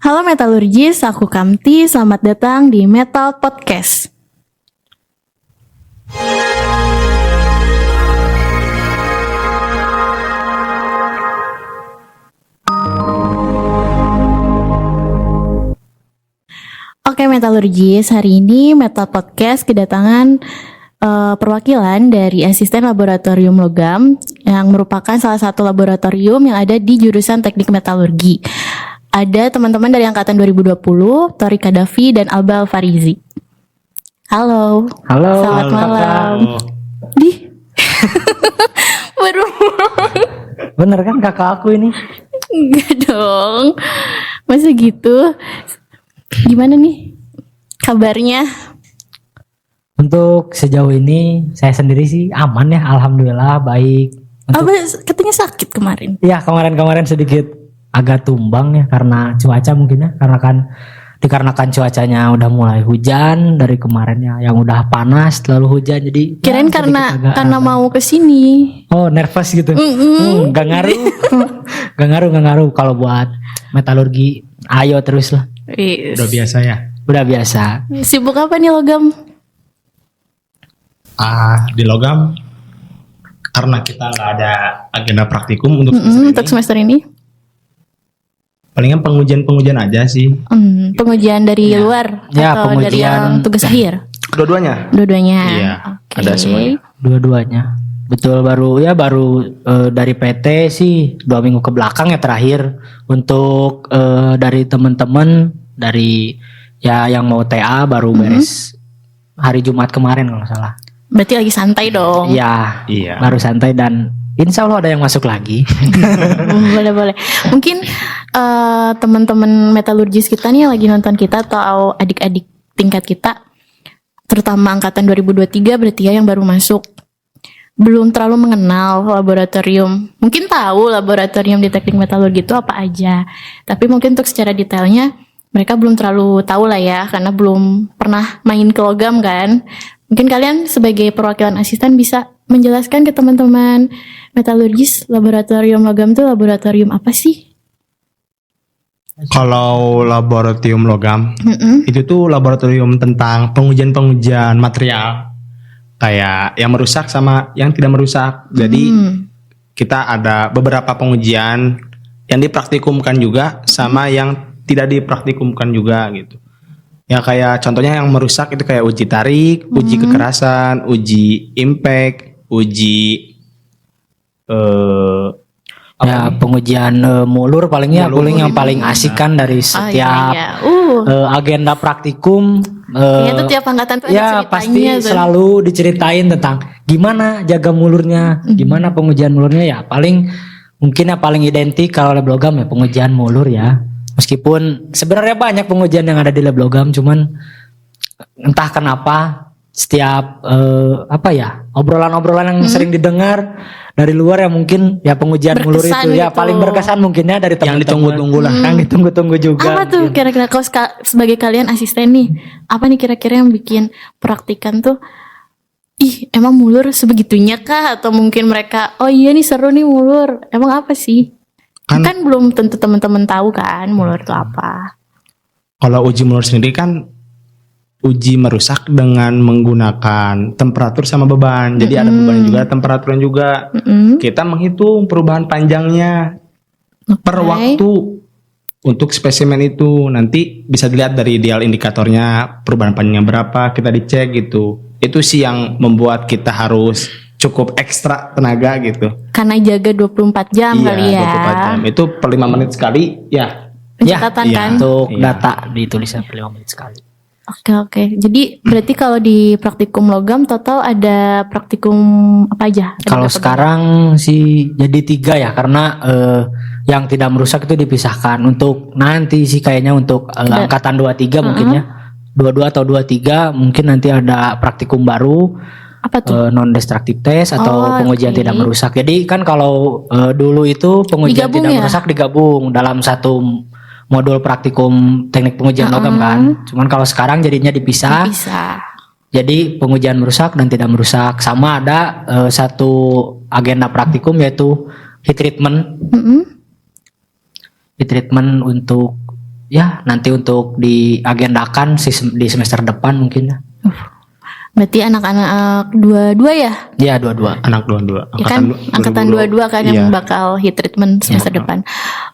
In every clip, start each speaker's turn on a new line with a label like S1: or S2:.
S1: Halo Metalurgis, aku Kamti. Selamat datang di Metal Podcast. Oke Metalurgis, hari ini Metal Podcast kedatangan perwakilan dari asisten laboratorium logam yang merupakan salah satu laboratorium yang ada di jurusan teknik metalurgi. Ada teman-teman dari angkatan 2020, Tori Kadafi dan Alba Alfarizi. Halo. Selamat malam. Di. Baru.
S2: Bener kan kakak aku ini?
S1: Enggak dong. Masa gitu? Gimana nih kabarnya?
S2: Untuk sejauh ini saya sendiri sih aman ya, alhamdulillah baik.
S1: Apa katanya sakit kemarin?
S2: Ya kemarin sedikit agak tumbang ya karena cuaca mungkin ya, dikarenakan cuacanya udah mulai hujan dari kemarin ya, yang udah panas lalu hujan jadi.
S1: Kirain
S2: ya,
S1: karena mau kesini.
S2: Oh nervous gitu. Gak ngaruh. Gak ngaruh kalau buat metalurgi. Ayo terus lah.
S3: Udah biasa ya.
S2: Udah biasa.
S1: Sibuk apa nih logam?
S3: Di logam karena kita nggak ada agenda praktikum untuk
S1: semester ini.
S3: Palingan pengujian aja sih.
S1: Pengujian dari luar
S2: Ya,
S1: atau
S2: pengujian
S1: dari yang tugas akhir?
S3: Dua-duanya.
S1: Dua-duanya.
S3: Iya,
S1: Oke.
S3: ada semuanya.
S2: Dua-duanya. Betul, baru dari PT sih 2 minggu ke belakang ya terakhir. Untuk dari teman-teman dari ya yang mau TA baru beres hari Jumat kemarin kalau nggak salah.
S1: Berarti lagi santai dong.
S2: Iya.
S3: Iya.
S2: Baru santai dan insya Allah ada yang masuk lagi.
S1: Boleh. Mungkin teman-teman metalurgis kita nih yang lagi nonton kita atau adik-adik tingkat kita, terutama angkatan 2023 berarti ya yang baru masuk, belum terlalu mengenal laboratorium. Mungkin tahu laboratorium di teknik metalurgi itu apa aja, tapi mungkin untuk secara detailnya mereka belum terlalu tahu lah ya, karena belum pernah main ke logam kan. Mungkin kalian sebagai perwakilan asisten bisa menjelaskan ke teman-teman metalurgis laboratorium logam itu laboratorium apa sih?
S3: Kalau laboratorium logam itu tuh laboratorium tentang pengujian material kayak yang merusak sama yang tidak merusak. Jadi kita ada beberapa pengujian yang dipraktikumkan juga sama yang tidak dipraktikumkan juga gitu. Ya kayak contohnya yang merusak itu kayak uji tarik, uji kekerasan, uji impact, uji
S2: Ya pengujian mulur palingnya yang paling asik kan dari setiap agenda praktikum.
S1: Iya tuh tiap angkatan tuh ada
S2: ya
S1: ceritanya
S2: pasti
S1: tuh.
S2: selalu diceritain tentang gimana jaga mulurnya, gimana pengujian mulurnya ya paling mungkin ya paling identik kalau lab logam ya pengujian mulur ya. Meskipun sebenarnya banyak pengujian yang ada di lab logam, cuman entah kenapa setiap obrolan-obrolan yang sering didengar dari luar ya mungkin ya pengujian mulur itu ya
S1: gitu.
S2: Paling berkesan mungkinnya dari teman-teman.
S3: Yang ditunggu-tunggu lah.
S2: Yang ditunggu-tunggu juga.
S1: Apa tuh kira-kira kalau sebagai kalian asisten nih, apa nih kira-kira yang bikin praktikan tuh emang mulur sebegitunya kah? Atau mungkin mereka oh iya nih seru nih mulur, emang apa sih? Kan belum tentu teman-teman tahu kan mulur itu apa.
S3: Kalau uji mulur sendiri kan uji merusak dengan menggunakan temperatur sama beban. Jadi ada beban juga, temperaturan juga. Kita menghitung perubahan panjangnya per waktu untuk spesimen itu. Nanti bisa dilihat dari ideal indikatornya perubahan panjangnya berapa, kita dicek gitu. Itu sih yang membuat kita harus cukup ekstra tenaga gitu.
S1: Karena jaga 24 jam kali ya.
S3: 24 jam. Itu per 5 menit sekali ya.
S1: Pencatatan kan?
S2: Untuk data ditulisnya per 5 menit sekali.
S1: Oke. Jadi berarti kalau di praktikum logam total ada praktikum apa aja?
S2: Kalau sekarang sih jadi 3 ya karena yang tidak merusak itu dipisahkan. Untuk nanti sih kayaknya untuk angkatan 23 mungkin ya. 22 atau 23 mungkin nanti ada praktikum baru.
S1: Apa tuh?
S2: Non destructive test atau pengujian tidak merusak. Jadi kan kalau dulu itu pengujian
S1: digabung
S2: tidak merusak digabung dalam satu modul praktikum teknik pengujian logam kan. Cuman kalau sekarang jadinya dipisah. Jadi pengujian merusak dan tidak merusak. Sama ada satu agenda praktikum yaitu heat treatment. Heat treatment untuk ya nanti untuk diagendakan di semester depan mungkin ya.
S1: Berarti anak-anak 22 ya?
S2: Ya, dua-dua.
S3: Anak 22.
S1: Ya kan angkatan 22 kan
S3: Iya.
S1: yang bakal hit treatment semester depan.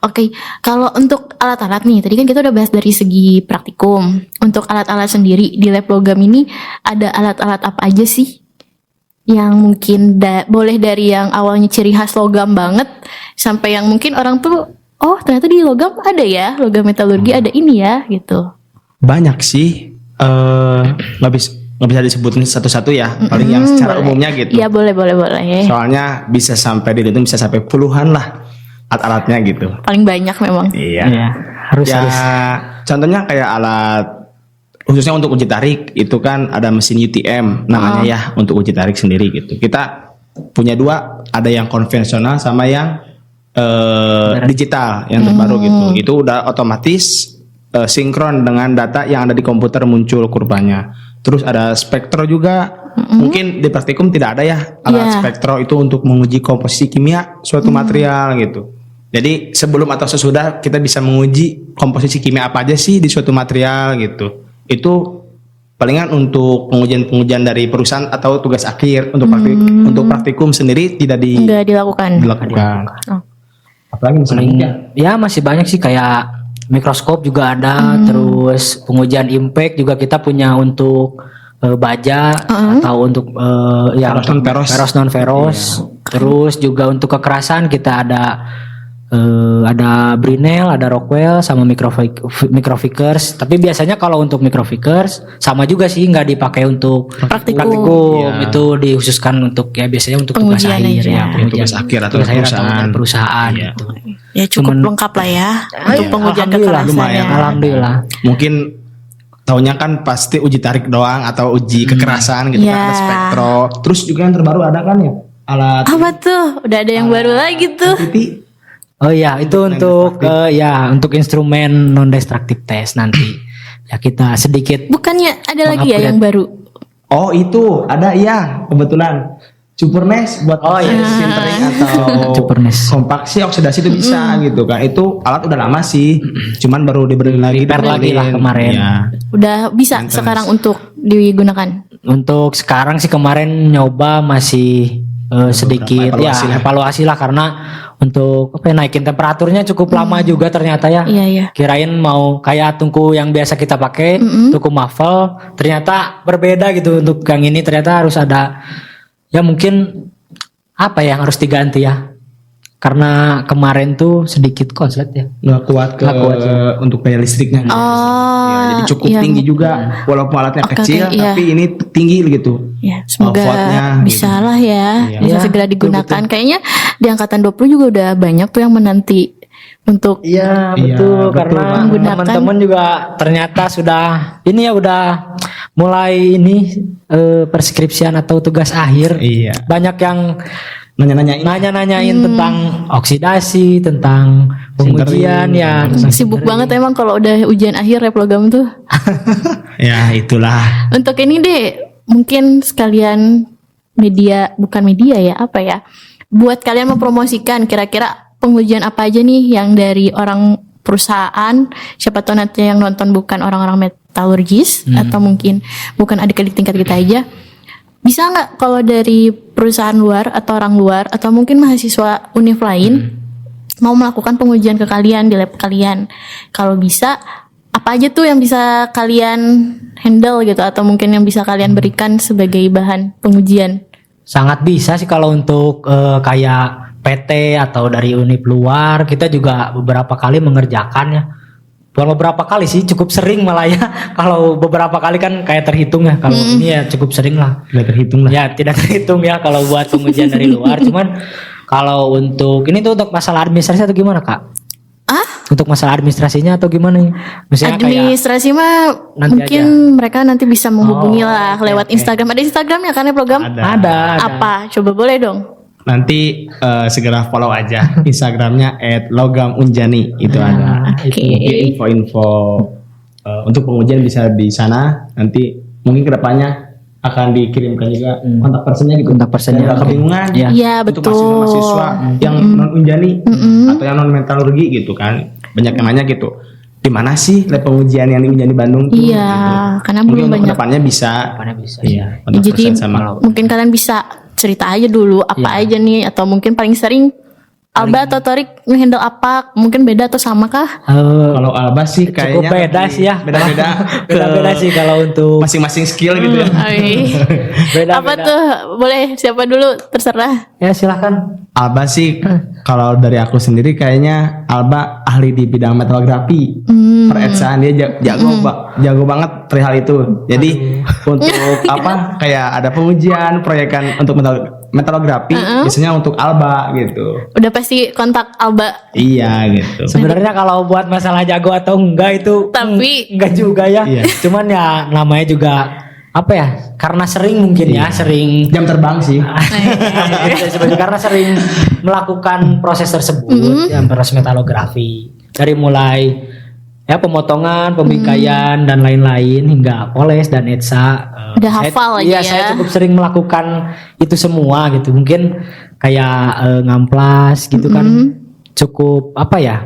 S1: Oke, kalau untuk alat-alat nih, tadi kan kita udah bahas dari segi praktikum. Untuk alat-alat sendiri di lab logam ini ada alat-alat apa aja sih? Yang mungkin boleh dari yang awalnya ciri khas logam banget sampai yang mungkin orang tuh oh ternyata di logam ada ya, logam metalurgi ada ini ya gitu.
S3: Banyak sih. Nggak bisa disebutin satu-satu ya. Paling yang secara
S1: Boleh.
S3: umumnya gitu.
S1: Iya boleh.
S3: Soalnya bisa sampai dihitung bisa sampai puluhan lah alat-alatnya gitu.
S1: Paling banyak memang.
S3: Iya.
S2: Iya, harus.
S3: Contohnya kayak alat khususnya untuk uji tarik itu kan ada mesin UTM namanya ya untuk uji tarik sendiri gitu. Kita punya dua, ada yang konvensional sama yang digital yang terbaru gitu. Itu udah otomatis sinkron dengan data yang ada di komputer muncul kurvanya. Terus ada spektro juga. Mungkin di praktikum tidak ada ya alat spektro itu untuk menguji komposisi kimia suatu material gitu. Jadi sebelum atau sesudah kita bisa menguji komposisi kimia apa aja sih di suatu material gitu. Itu palingan untuk pengujian dari perusahaan atau tugas akhir. Untuk praktikum sendiri tidak
S1: Enggak dilakukan. Oh.
S3: Apalagi misalnya
S2: Ya masih banyak sih kayak mikroskop juga ada, terus pengujian impact juga kita punya untuk baja atau untuk ya
S3: Ferros non-ferros.
S2: ferros non ferros. Terus juga untuk kekerasan kita ada Brinell, ada Rockwell sama Microfikers. Tapi biasanya kalau untuk Microfikers sama juga sih nggak dipakai untuk
S1: Praktikum.
S3: Iya.
S2: Itu dikhususkan untuk ya biasanya untuk tugas
S1: Pengujian
S2: akhir
S1: aja.
S2: ya,
S3: tugas akhir atau
S2: tugas akhir atau
S3: perusahaan.
S2: perusahaan
S3: Iya.
S2: gitu.
S1: Ya cukup lengkap lah ya untuk pengujian
S2: Alhamdulillah,
S1: kekerasan
S3: lumayan.
S1: ya.
S2: Alhamdulillah.
S3: Mungkin taunya kan pasti uji tarik doang atau uji kekerasan gitu kan,
S1: Ya.
S3: ada spektro. Terus juga yang terbaru ada kan ya alat
S1: Apa tuh? Udah ada yang baru lagi tuh.
S3: titik.
S2: Oh iya, itu untuk untuk instrumen non destructive test nanti. Ya kita sedikit
S1: Bukannya ada lagi ya yang baru?
S3: Oh itu ada ya kebetulan Cupernes buat sintering atau
S2: Cupernes.
S3: kompaksi oksidasi itu bisa gitu kan. Itu alat udah lama sih, cuman baru diberi lagi
S2: Repair lagi lah kemarin.
S3: Ya.
S1: Udah bisa sekarang untuk digunakan.
S2: Untuk sekarang sih kemarin nyoba masih sedikit
S3: evaluasi lah.
S2: evaluasi lah karena untuk naikin temperaturnya cukup lama juga ternyata ya.
S1: Iya.
S2: Kirain mau kayak tungku yang biasa kita pakai, tungku muffle, ternyata berbeda gitu. Untuk yang ini ternyata harus ada ya mungkin apa ya harus diganti ya. Karena kemarin tuh sedikit konslet ya.
S3: Nggak kuat untuk daya listriknya. Ya, jadi cukup tinggi juga walaupun alatnya kecil tapi ini tinggi gitu.
S1: Ya, semoga
S3: wattnya,
S1: bisa
S3: gitu.
S1: lah ya,
S3: Iya.
S1: bisa
S2: Iya,
S1: segera digunakan. Kayaknya di angkatan 20 juga udah banyak tuh yang menanti untuk
S2: Iya
S3: betul
S2: betul karena
S1: menggunakan.
S2: teman-teman juga ternyata sudah ini ya udah mulai ini perskripsian atau tugas akhir.
S3: Iya.
S2: Banyak yang
S3: Nanya-nanyain
S2: tentang oksidasi, tentang pengujian ya.
S1: sibuk banget emang kalau udah ujian akhir replogam tuh.
S3: ya itulah.
S1: Untuk ini deh, mungkin sekalian bukan media ya, apa ya? Buat kalian mempromosikan kira-kira pengujian apa aja nih yang dari orang perusahaan, siapa tahu nanti yang nonton bukan orang-orang metalurgis atau mungkin bukan adik-adik tingkat kita aja. Bisa nggak kalau dari perusahaan luar atau orang luar atau mungkin mahasiswa univ lain mau melakukan pengujian ke kalian di lab kalian? Kalau bisa, apa aja tuh yang bisa kalian handle gitu atau mungkin yang bisa kalian berikan sebagai bahan pengujian?
S2: Sangat bisa sih kalau untuk kayak PT atau dari univ luar kita juga beberapa kali mengerjakan ya. Bukan beberapa kali sih, cukup sering malah ya. Kalau beberapa kali kan kayak terhitung ya. Kalau ini ya cukup sering lah.
S3: Tidak terhitung lah.
S2: Ya tidak terhitung ya kalau buat pengujian dari luar. Cuman kalau untuk ini tuh untuk masalah administrasi atau gimana Kak? Untuk masalah administrasinya atau gimana nih? Misalnya
S1: Administrasi mah
S2: nanti
S1: mungkin mereka nanti bisa menghubungi lah lewat Instagram. Ada Instagramnya kan ya program?
S2: ada.
S1: Apa? Coba boleh dong.
S3: Nanti segera follow aja Instagramnya @logamunjani itu ada.
S1: Oke.
S3: Mungkin info-info untuk pengujian bisa di sana. Nanti mungkin kedepannya akan dikirimkan juga kontak personnya gitu.
S2: Kontak personnya,
S3: Kalau
S2: oke.
S3: kebingungan
S2: Iya.
S1: Iya,
S3: untuk
S1: betul.
S3: mahasiswa yang non unjani atau yang non metalurgi gitu kan. Banyak yang nanya gitu. di mana sih lab pengujian yang di Bandung tuh?
S1: Iya,
S3: gitu.
S1: karena
S3: Mungkin
S1: belum
S3: untuk
S1: banyak.
S3: kedepannya bisa.
S2: Mana bisa.
S3: Iya.
S1: Ya, jadi mungkin kalian bisa cerita aja dulu apa aja nih, atau mungkin paling sering Alba atau Torik ngehandle apa? Mungkin beda atau sama kah?
S3: Kalau Alba sih
S2: cukup
S3: kayaknya
S2: beda
S3: lebih
S2: sih ya.
S3: Beda-beda.
S2: Beda-beda sih kalau untuk
S3: Masing-masing skill gitu ya.
S2: beda.
S1: Apa tuh? Boleh siapa dulu? Terserah.
S2: Ya silahkan.
S3: Alba sih kalau dari aku sendiri kayaknya Alba ahli di bidang metalografi. Peretsaan dia jago banget perihal itu. Jadi untuk apa kayak ada pengujian proyekan untuk metalografi biasanya untuk Alba gitu.
S1: Udah pasti kontak Alba.
S3: Iya gitu.
S2: Sebenarnya kalau buat masalah jago atau enggak itu
S1: Tapi-
S2: enggak juga ya.
S3: Iya.
S2: Cuman ya namanya juga apa ya? Karena sering mungkin ya, sering
S3: Jam terbang sih.
S2: karena sering melakukan proses tersebut, yang proses metalografi dari mulai ya pemotongan, pembingkaian dan lain-lain hingga poles dan etsa.
S1: Udah hafal lagi
S2: iya,
S1: ya.
S2: saya cukup sering melakukan itu semua gitu. Mungkin kayak ngamplas gitu kan, cukup apa ya?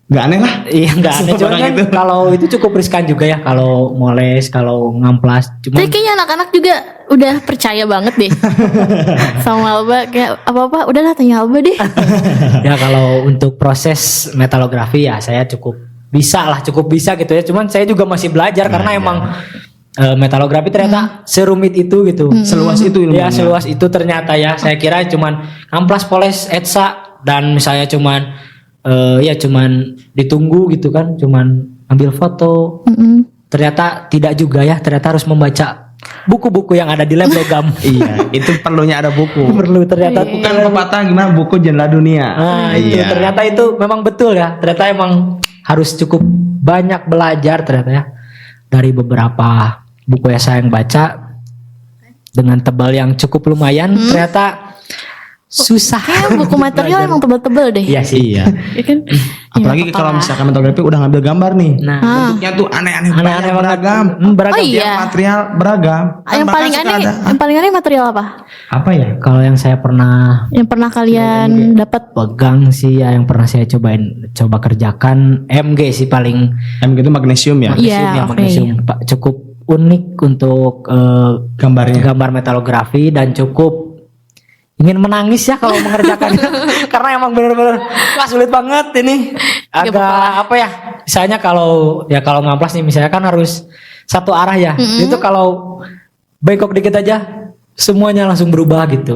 S3: Gak aneh lah.
S2: Iya nggak ada,
S3: Semua
S2: cuman
S3: orang
S2: kan
S3: gitu.
S2: kalau itu cukup riskan juga ya kalau moles, kalau ngamplas. Cuman
S1: Tapi kayaknya anak-anak juga udah percaya banget deh sama Alba, kayak apa-apa udahlah tanya Alba deh.
S2: ya kalau untuk proses metalografi ya saya cukup bisa gitu ya. Cuman saya juga masih belajar karena emang metalografi ternyata serumit itu gitu.
S3: Seluas itu ilmunya.
S2: Ya seluas itu ternyata ya. Saya kira cuman amplas, poles, etsa dan misalnya cuman cuman ditunggu gitu kan, cuman ambil foto. Ternyata tidak juga ya. Ternyata harus membaca buku-buku yang ada di lab logam.
S3: Iya, itu perlunya ada buku.
S2: Perlu ternyata.
S3: Bukan pepatah gimana buku jendela dunia.
S2: Nah, itu
S3: Iya.
S2: ternyata itu memang betul ya. Ternyata emang harus cukup banyak belajar ternyata ya. Dari beberapa buku yang saya baca dengan tebal yang cukup lumayan, ternyata susah.
S1: Kayak buku material emang tebel-tebel deh.
S2: Iya sih.
S3: Iya.
S1: Ya kan?
S3: Apalagi
S1: Ya,
S3: kalau
S1: apa-apa.
S3: misalkan metalografi udah ngambil gambar nih.
S2: Nah,
S3: Bentuknya tuh aneh-aneh
S2: aneh-aneh
S3: banyak,
S2: banget.
S3: beragam.
S2: Beragam.
S1: Oh iya.
S3: Tiap material beragam. Kan
S1: Yang
S3: bahkan
S1: paling
S3: suka
S1: aneh,
S3: ada,
S1: yang paling aneh material apa?
S3: apa ya?
S2: Kalau yang saya pernah
S1: Yang pernah kalian dapat?
S2: pegang sih ya, yang pernah saya coba kerjakan MG sih paling.
S3: MG itu magnesium ya.
S1: Iya,
S2: Magnesium ya,
S1: oke.
S2: magnesium Pak, cukup unik untuk
S3: Gambarnya.
S2: gambar metalografi dan cukup ingin menangis ya kalau mengerjakan karena emang bener-bener wah sulit banget ini, agak apa ya, misalnya kalau ngamplas nih misalnya kan harus satu arah ya, itu kalau bengkok dikit aja semuanya langsung berubah gitu.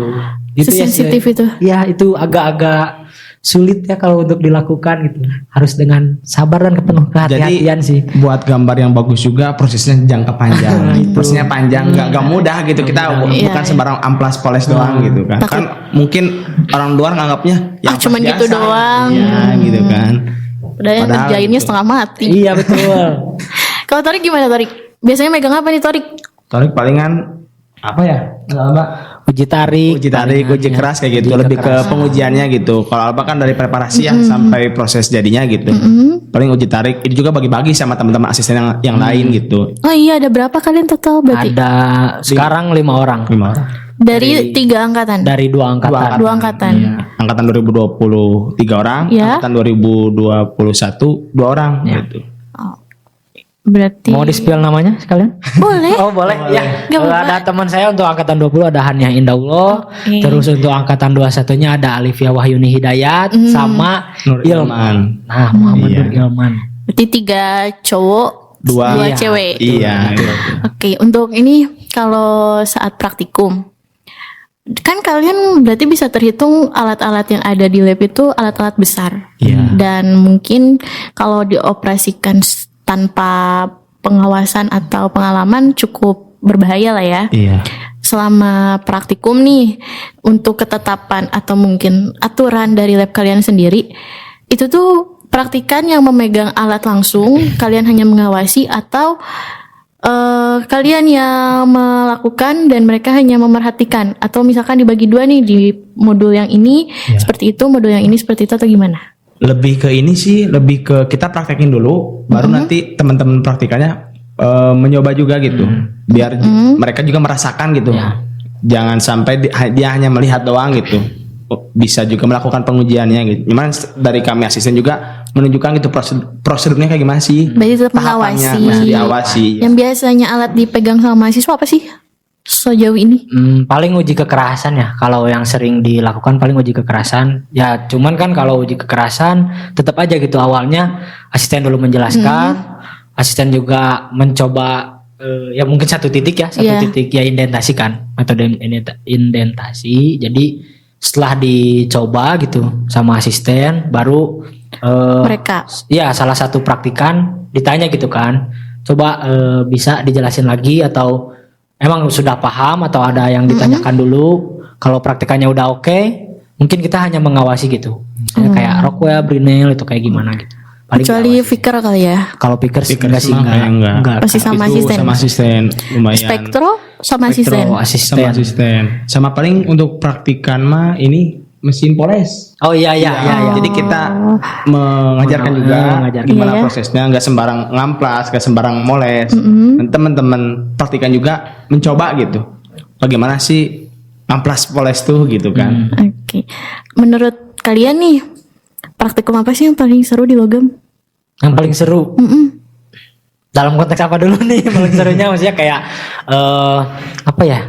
S2: Itu ya,
S1: Sesensitif itu.
S2: ya itu agak-agak sulit ya kalau untuk dilakukan gitu, harus dengan sabar dan penuh kehati-hatian sih.
S3: Buat gambar yang bagus juga prosesnya jangka panjang. Prosesnya panjang, nggak mudah gitu. Kita bukan sembarang amplas poles doang gitu kan. Kan mungkin orang luar nganggapnya ya
S1: cuman
S3: biasa.
S1: gitu doang.
S3: Iya gitu kan.
S1: Udah yang
S3: Padahal
S1: ngerjainnya
S3: gitu.
S1: setengah mati.
S2: Iya betul.
S1: Kalau Torik gimana Torik? Biasanya megang apa nih Torik?
S3: Tarik palingan apa ya? Nggak apa?
S2: Uji tarik,
S3: Uji keras kayak gitu,
S2: Uji
S3: lebih ke
S2: keras.
S3: pengujiannya gitu. Kalau Alba kan dari preparasi ya sampai proses jadinya gitu. Paling uji tarik itu juga bagi-bagi sama teman-teman asisten yang lain gitu.
S1: Oh iya, ada berapa kalian total berarti?
S2: Ada sekarang 5 orang
S3: 5 orang.
S1: Dari 3 angkatan.
S2: dari 2 angkatan.
S1: Dua angkatan.
S3: Angkatan 2020 3 orang,
S1: Ya.
S3: angkatan 2021 2 orang gitu.
S1: Oh. Berarti
S2: Mau di-spill namanya sekalian?
S1: boleh.
S2: Oh boleh ya.
S1: Nggak apa-apa.
S2: Ada teman saya untuk angkatan 20 ada Hania Indahullah.
S1: Oke.
S2: Terus untuk angkatan 21-nya ada Alifia Wahyuni Hidayat sama
S3: Nur
S2: Ilman.
S3: Ilman.
S2: Nah, Muhammad
S3: Iya.
S2: Nur Ilman.
S1: Berarti 3 cowok, 2
S2: Iya.
S1: cewek.
S3: Iya. Gitu.
S1: Oke, untuk ini kalau saat praktikum kan kalian berarti bisa terhitung alat-alat yang ada di lab itu alat-alat besar.
S3: Iya.
S1: Dan mungkin kalau dioperasikan tanpa pengawasan atau pengalaman cukup berbahaya lah ya.
S3: Iya.
S1: Selama praktikum nih, untuk ketetapan atau mungkin aturan dari lab kalian sendiri, itu tuh praktikan yang memegang alat langsung, kalian hanya mengawasi, atau kalian yang melakukan dan mereka hanya memerhatikan, atau misalkan dibagi dua nih, di modul yang ini seperti itu, modul yang ini seperti itu, atau gimana?
S3: Lebih ke ini sih, lebih ke kita praktekin dulu, baru nanti teman-teman praktikannya mencoba juga gitu, biar mereka juga merasakan gitu. Jangan sampai dia hanya melihat doang gitu. bisa juga melakukan pengujiannya gitu. Cuman dari kami asisten juga menunjukkan gitu prosedurnya kayak gimana sih.
S1: Berarti tetap
S3: Tahapannya
S1: mengawasi.
S3: masih diawasi.
S1: Yang biasanya alat dipegang sama mahasiswa apa sih sejauh ini?
S2: Paling uji kekerasan ya. Kalau yang sering dilakukan paling uji kekerasan. Ya cuman kan kalau uji kekerasan tetap aja gitu awalnya asisten dulu menjelaskan, asisten juga mencoba ya mungkin satu titik
S1: Iya.
S2: titik ya indentasi kan, metode indentasi. Jadi setelah dicoba gitu sama asisten baru
S1: Mereka.
S2: ya salah satu praktikan ditanya gitu kan, coba bisa dijelasin lagi atau emang sudah paham atau ada yang ditanyakan dulu. Kalau praktikannya udah oke, mungkin kita hanya mengawasi gitu. Misalnya kayak Rockwell, Brinell itu kayak gimana gitu. Paling
S1: Kecuali
S2: diawasi.
S1: Fikir kali ya.
S2: Kalau pikir enggak sih
S3: mah kayak enggak.
S1: Pasti sama
S3: Itu
S1: asisten.
S3: sama asisten lumayan.
S1: Spektro sama asisten.
S2: Spektro, asisten.
S3: Sama asisten. Sama paling untuk praktikan mah ini mesin poles.
S2: Oh iya.
S3: Jadi kita mengajarkan juga
S2: mengajarkan.
S3: gimana
S1: Iya, ya.
S3: prosesnya, nggak sembarang ngamplas, nggak sembarang moles. Dan teman-teman praktikan juga mencoba gitu. Bagaimana sih amplas poles tuh gitu kan?
S1: Oke. Menurut kalian nih, praktikum apa sih yang paling seru di logam?
S2: Yang paling seru. Dalam konteks apa dulu nih paling serunya, maksudnya kayak apa ya?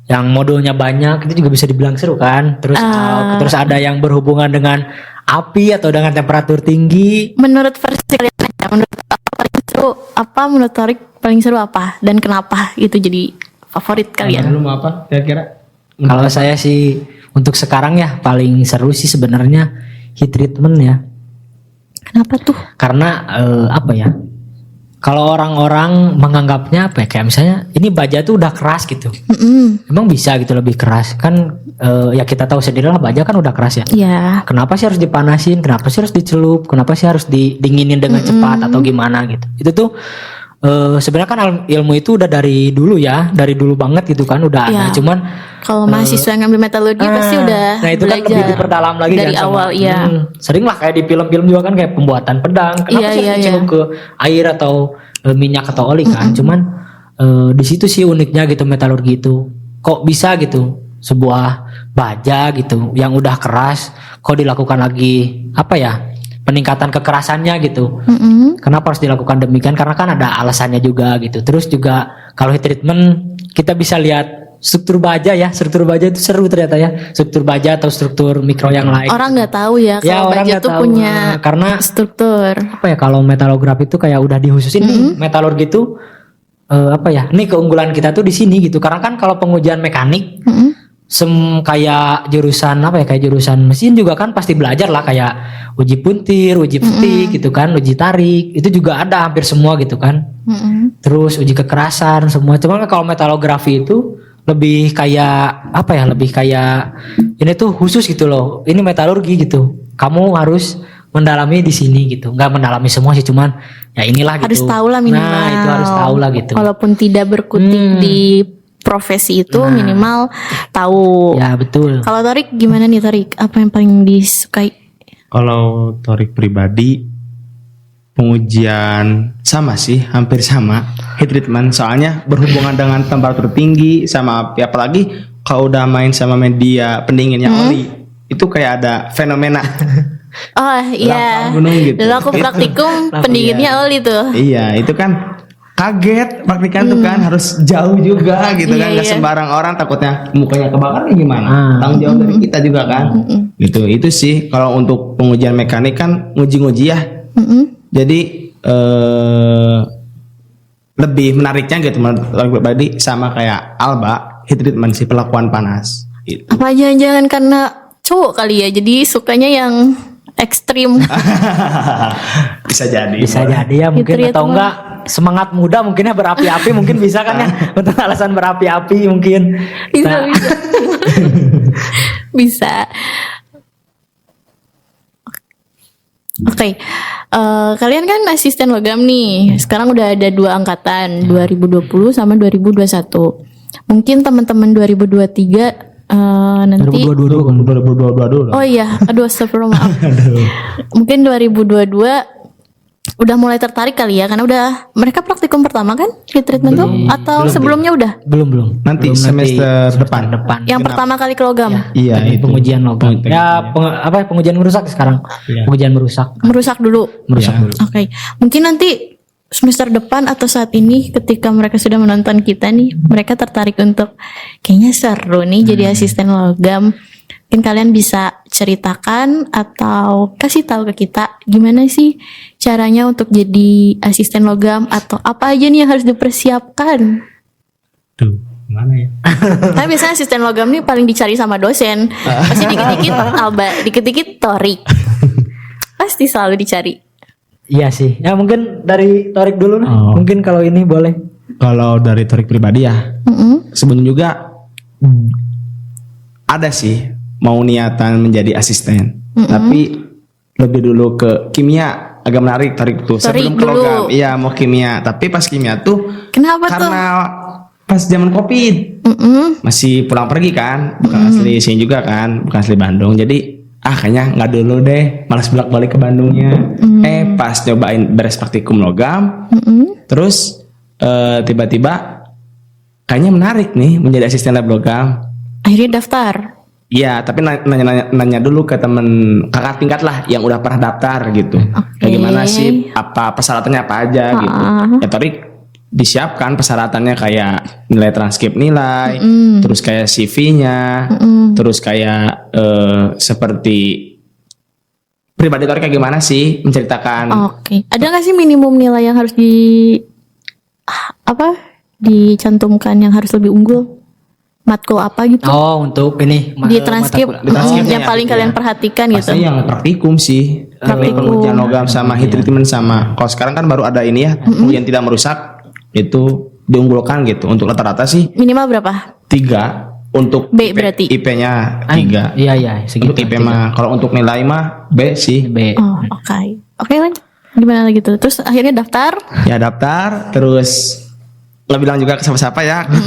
S2: Yang modulnya banyak itu juga bisa dibilang seru kan. Terus ada yang berhubungan dengan api atau dengan temperatur tinggi.
S1: Menurut versi kalian aja, menurut apa paling seru? Apa menurut Tarik paling seru apa? Dan kenapa itu jadi favorit kalian?
S3: Lu mau apa kira-kira?
S2: Kalau saya sih untuk sekarang ya paling seru sih sebenarnya heat treatment ya.
S1: Kenapa tuh?
S2: Karena apa ya? Kalau orang-orang menganggapnya apa ya? Kayak misalnya ini baja tuh udah keras gitu. Emang bisa gitu lebih keras? Kan ya kita tahu sendiri lah baja kan udah keras ya.
S1: Ya.
S2: Kenapa sih harus dipanasin? Kenapa sih harus dicelup? Kenapa sih harus didinginin dengan cepat atau gimana gitu? Itu tuh sebenarnya kan ilmu itu udah dari dulu ya, dari dulu banget gitu kan udah ada.
S1: Ya.
S2: Cuman
S1: Kalau mahasiswa yang ngambil metalurgi pasti udah
S2: nah itu kan
S1: belajar
S2: lebih diperdalam lagi
S1: dari
S2: kan sama-
S1: awal, iya.
S2: Sering lah kayak di film-film juga kan kayak pembuatan pedang. Kenapa
S1: Iya,
S2: sih
S1: iya,
S2: harus dicelup ke air atau minyak atau oli kan? Cuman di situ sih uniknya gitu metalurgi itu. Kok bisa gitu sebuah baja gitu yang udah keras kok dilakukan lagi apa ya? Peningkatan kekerasannya gitu. Kenapa harus dilakukan demikian? Karena kan ada alasannya juga gitu. Terus juga kalau heat treatment kita bisa lihat struktur baja ya. Struktur baja itu seru ternyata ya. Struktur baja atau struktur mikro yang lain.
S1: Orang nggak tahu ya
S2: Ya,
S1: kalau
S2: orang
S1: baja
S2: nggak
S1: tuh
S2: tahu.
S1: punya
S2: Karena
S1: struktur.
S2: apa ya kalau metalografi itu kayak udah dihususin nih metalurgi itu apa ya? Nih keunggulan kita tuh di sini gitu. Karena kan kalau pengujian mekanik kayak jurusan apa ya, kayak jurusan mesin juga kan pasti belajar lah kayak uji puntir, uji petik gitu kan, uji tarik itu juga ada hampir semua gitu kan. Terus uji kekerasan semua. Cuman kalau metalografi itu lebih kayak apa ya, lebih kayak ini tuh khusus gitu loh. Ini metalurgi gitu. Kamu harus mendalami di sini gitu. Nggak mendalami semua sih, cuman ya inilah gitu.
S1: Harus tahu lah minimal.
S2: Nah itu harus tahu lah gitu.
S1: Walaupun tidak berkutik di profesi itu minimal tahu.
S2: Ya betul.
S1: Kalau Tarik gimana nih Tarik? Apa yang paling disukai?
S3: Kalau Torik pribadi pengujian sama sih, hampir sama heat treatment. Soalnya berhubungan dengan temperatur tinggi sama api, apalagi kalau udah main sama media pendinginnya oli, itu kayak ada fenomena
S1: Oh iya.
S3: lava gunung gitu.
S1: Dulu aku praktikum pendinginnya oli tuh.
S3: Iya, itu kan kaget praktikan tuh kan harus jauh juga gitu kan,
S1: Iya,
S3: nggak
S1: iya.
S3: sembarang orang takutnya mukanya kebakar gimana, tanggung jawab dari kita juga kan. Gitu, itu sih kalau untuk pengujian mekanik kan nguji-nguji ya. Jadi lebih menariknya gitu menurut aku pribadi sama kayak Alba, heat treatment sih, perlakuan panas. Gitu.
S1: Apa jangan-jangan karena cowok kali ya, jadi sukanya yang ekstrim.
S3: Bisa jadi.
S2: Bisa jadi ya mungkin
S1: Gitu ya,
S2: atau
S1: teman.
S2: enggak semangat muda mungkinnya berapi-api mungkin bisa kan ya untuk alasan berapi-api mungkin.
S1: Bisa,
S2: Nah,
S1: bisa. Bisa. Oke, kalian kan asisten logam nih. Sekarang udah ada 2 angkatan, 2020 sama 2021. Mungkin teman-teman 2023 nanti
S3: 2022
S1: oh iya, aduh astagfirullah maaf. Mungkin 2022 udah mulai tertarik kali ya, karena udah mereka praktikum pertama kan heat treatment tuh, atau
S2: belum,
S1: sebelumnya udah?
S2: Belum.
S3: Nanti
S2: Belum,
S3: semester depan.
S1: Yang pertama kali ke logam,
S3: Iya,
S2: Tapi
S3: itu.
S2: pengujian logam. Ya, pengujian merusak sekarang.
S3: Iya.
S2: Pengujian merusak.
S1: merusak dulu.
S2: Merusak
S3: Iya.
S2: dulu.
S1: Oke, mungkin nanti semester depan atau saat ini ketika mereka sudah menonton kita nih, mereka tertarik untuk kayaknya seru nih jadi asisten logam. Mungkin kalian bisa ceritakan atau kasih tahu ke kita gimana sih caranya untuk jadi asisten logam atau apa aja nih yang harus dipersiapkan.
S3: Tuh, mana ya?
S1: Tapi biasanya asisten logam nih paling dicari sama dosen. Pasti dikit-dikit Alba, dikit-dikit Torik. Pasti selalu dicari.
S2: Iya sih. Ya mungkin dari Torik dulu lah.
S3: Oh.
S2: Mungkin kalau ini boleh.
S3: Kalau dari Torik pribadi ya, sebenarnya juga ada sih mau niatan menjadi asisten, tapi lebih dulu ke kimia, agak menarik Torik tuh.
S1: Torik
S3: Sebelum ke
S1: dulu.
S3: logam, iya mau kimia, tapi pas kimia tuh
S1: Kenapa
S3: karena pas zaman Covid
S1: tuh?
S3: masih pulang pergi kan, bukan asli sini juga kan, bukan asli Bandung, jadi kayaknya nggak dulu deh, malas bolak-balik ke Bandungnya. Pas nyobain beres praktikum logam, terus tiba-tiba kayaknya menarik nih menjadi asisten lab logam.
S1: Akhirnya daftar.
S3: Iya, tapi nanya dulu ke temen kakak tingkat lah yang udah pernah daftar gitu. Kayak gimana sih, apa persyaratannya apa aja gitu. Ya Torik disiapkan persyaratannya kayak nilai transkrip nilai, terus kayak CV-nya, terus kayak seperti pribadi Torik kayak gimana sih menceritakan.
S1: Oke. Ada nggak sih minimum nilai yang harus dicantumkan yang harus lebih unggul? Matkul apa gitu?
S2: Oh, untuk ini
S1: Di transkrip,
S3: Di transkripnya
S1: yang
S3: ya,
S1: paling
S3: gitu
S1: kalian
S3: ya.
S1: perhatikan gitu.
S3: Pasti yang praktikum sih.
S1: Praktikum.
S3: Pengujian logam sama heat treatment sama. Kalau sekarang kan baru ada ini ya, pengujian tidak merusak itu diunggulkan gitu. Untuk rata-rata sih
S1: Minimal berapa?
S3: 3 untuk
S1: B berarti?
S3: IP-nya 3.
S2: Iya, segitu.
S3: Untuk IP mah, kalau untuk nilai mah B sih.
S2: B.
S1: Oh, oke. Oke, lanjut. Gimana lagi tuh? Terus akhirnya daftar.
S3: Ya daftar, terus nggak bilang juga ke siapa-siapa ya, ke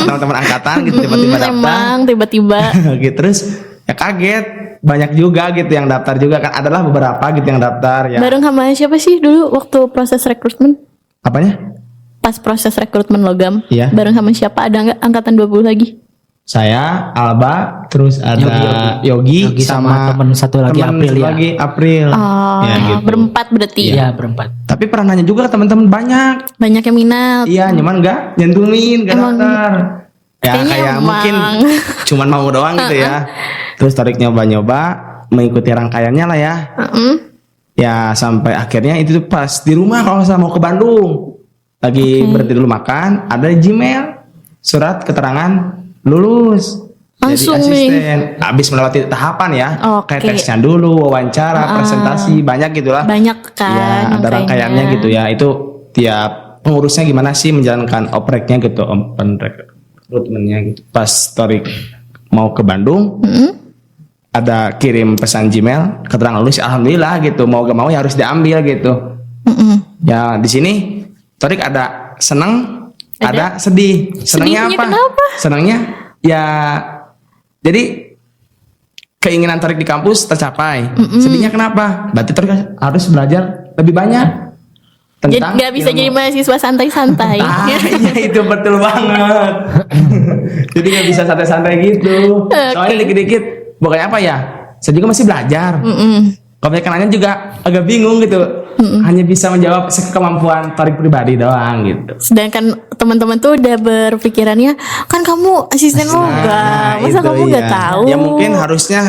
S3: teman-teman angkatan gitu tiba-tiba daftar.
S1: Emang tiba-tiba.
S3: Gitu, terus ya kaget, banyak juga gitu yang daftar juga kan, adalah beberapa gitu yang daftar ya.
S1: Bareng sama siapa sih dulu waktu proses rekrutmen?
S3: Apanya?
S1: Pas proses rekrutmen logam.
S3: Iya.
S1: Bareng sama siapa? Ada nggak angkatan 20 lagi?
S3: Saya, Alba, terus ada Yogi,
S2: sama temen satu lagi,
S3: temen
S2: April
S3: satu
S2: ya.
S3: lagi April.
S1: Oh,
S3: Ya, gitu.
S1: berempat berarti.
S2: Iya, berempat.
S3: Tapi pernah nanya juga ke teman-teman banyak.
S1: Banyak yang minat.
S3: Iya, cuman nggak nyentuhin, nggak
S1: Emang-
S3: daftar. Ya
S1: Kayaknya
S3: kayak
S1: emang.
S3: mungkin cuman mau doang gitu ya. Terus Torik nyoba-nyoba mengikuti rangkaiannya lah ya. Ya sampai akhirnya itu tuh pas di rumah kalau saya mau ke Bandung. Lagi berhenti dulu makan, ada Gmail surat keterangan lulus.
S1: Langsung
S3: jadi asisten. Habis melewati tahapan ya.
S1: Oke.
S3: Kayak tesnya dulu, wawancara, presentasi, banyak gitulah.
S1: Banyak kan.
S3: Ya, ada rangkaiannya gitu ya. Itu tiap pengurusnya gimana sih menjalankan opreknya gitu, open recruitment-nya gitu. Pas Torik mau ke Bandung, ada kirim pesan Gmail, keterangan lulus, alhamdulillah gitu. Mau gak mau ya harus diambil gitu. Ya di sini Torik ada seneng, ada sedih. Senengnya
S1: Sedihnya
S3: apa?
S1: kenapa?
S3: Senengnya ya jadi keinginan Torik di kampus tercapai. Sedihnya kenapa? Berarti Torik harus belajar lebih banyak
S1: Jadi
S3: tentang
S1: nggak bisa
S3: ilmu.
S1: jadi mahasiswa santai-santai.
S3: Iya itu betul banget. Jadi nggak bisa santai-santai gitu. Soalnya dikit-dikit bukannya apa ya? Saya juga masih belajar. Kalau mereka nanya juga agak bingung gitu. Hanya bisa menjawab sekemampuan Torik pribadi doang gitu.
S1: Sedangkan teman-teman tuh udah berpikirannya, kan kamu asisten logam, masa
S3: itu
S1: kamu nggak
S3: iya.
S1: tahu?
S3: Ya mungkin harusnya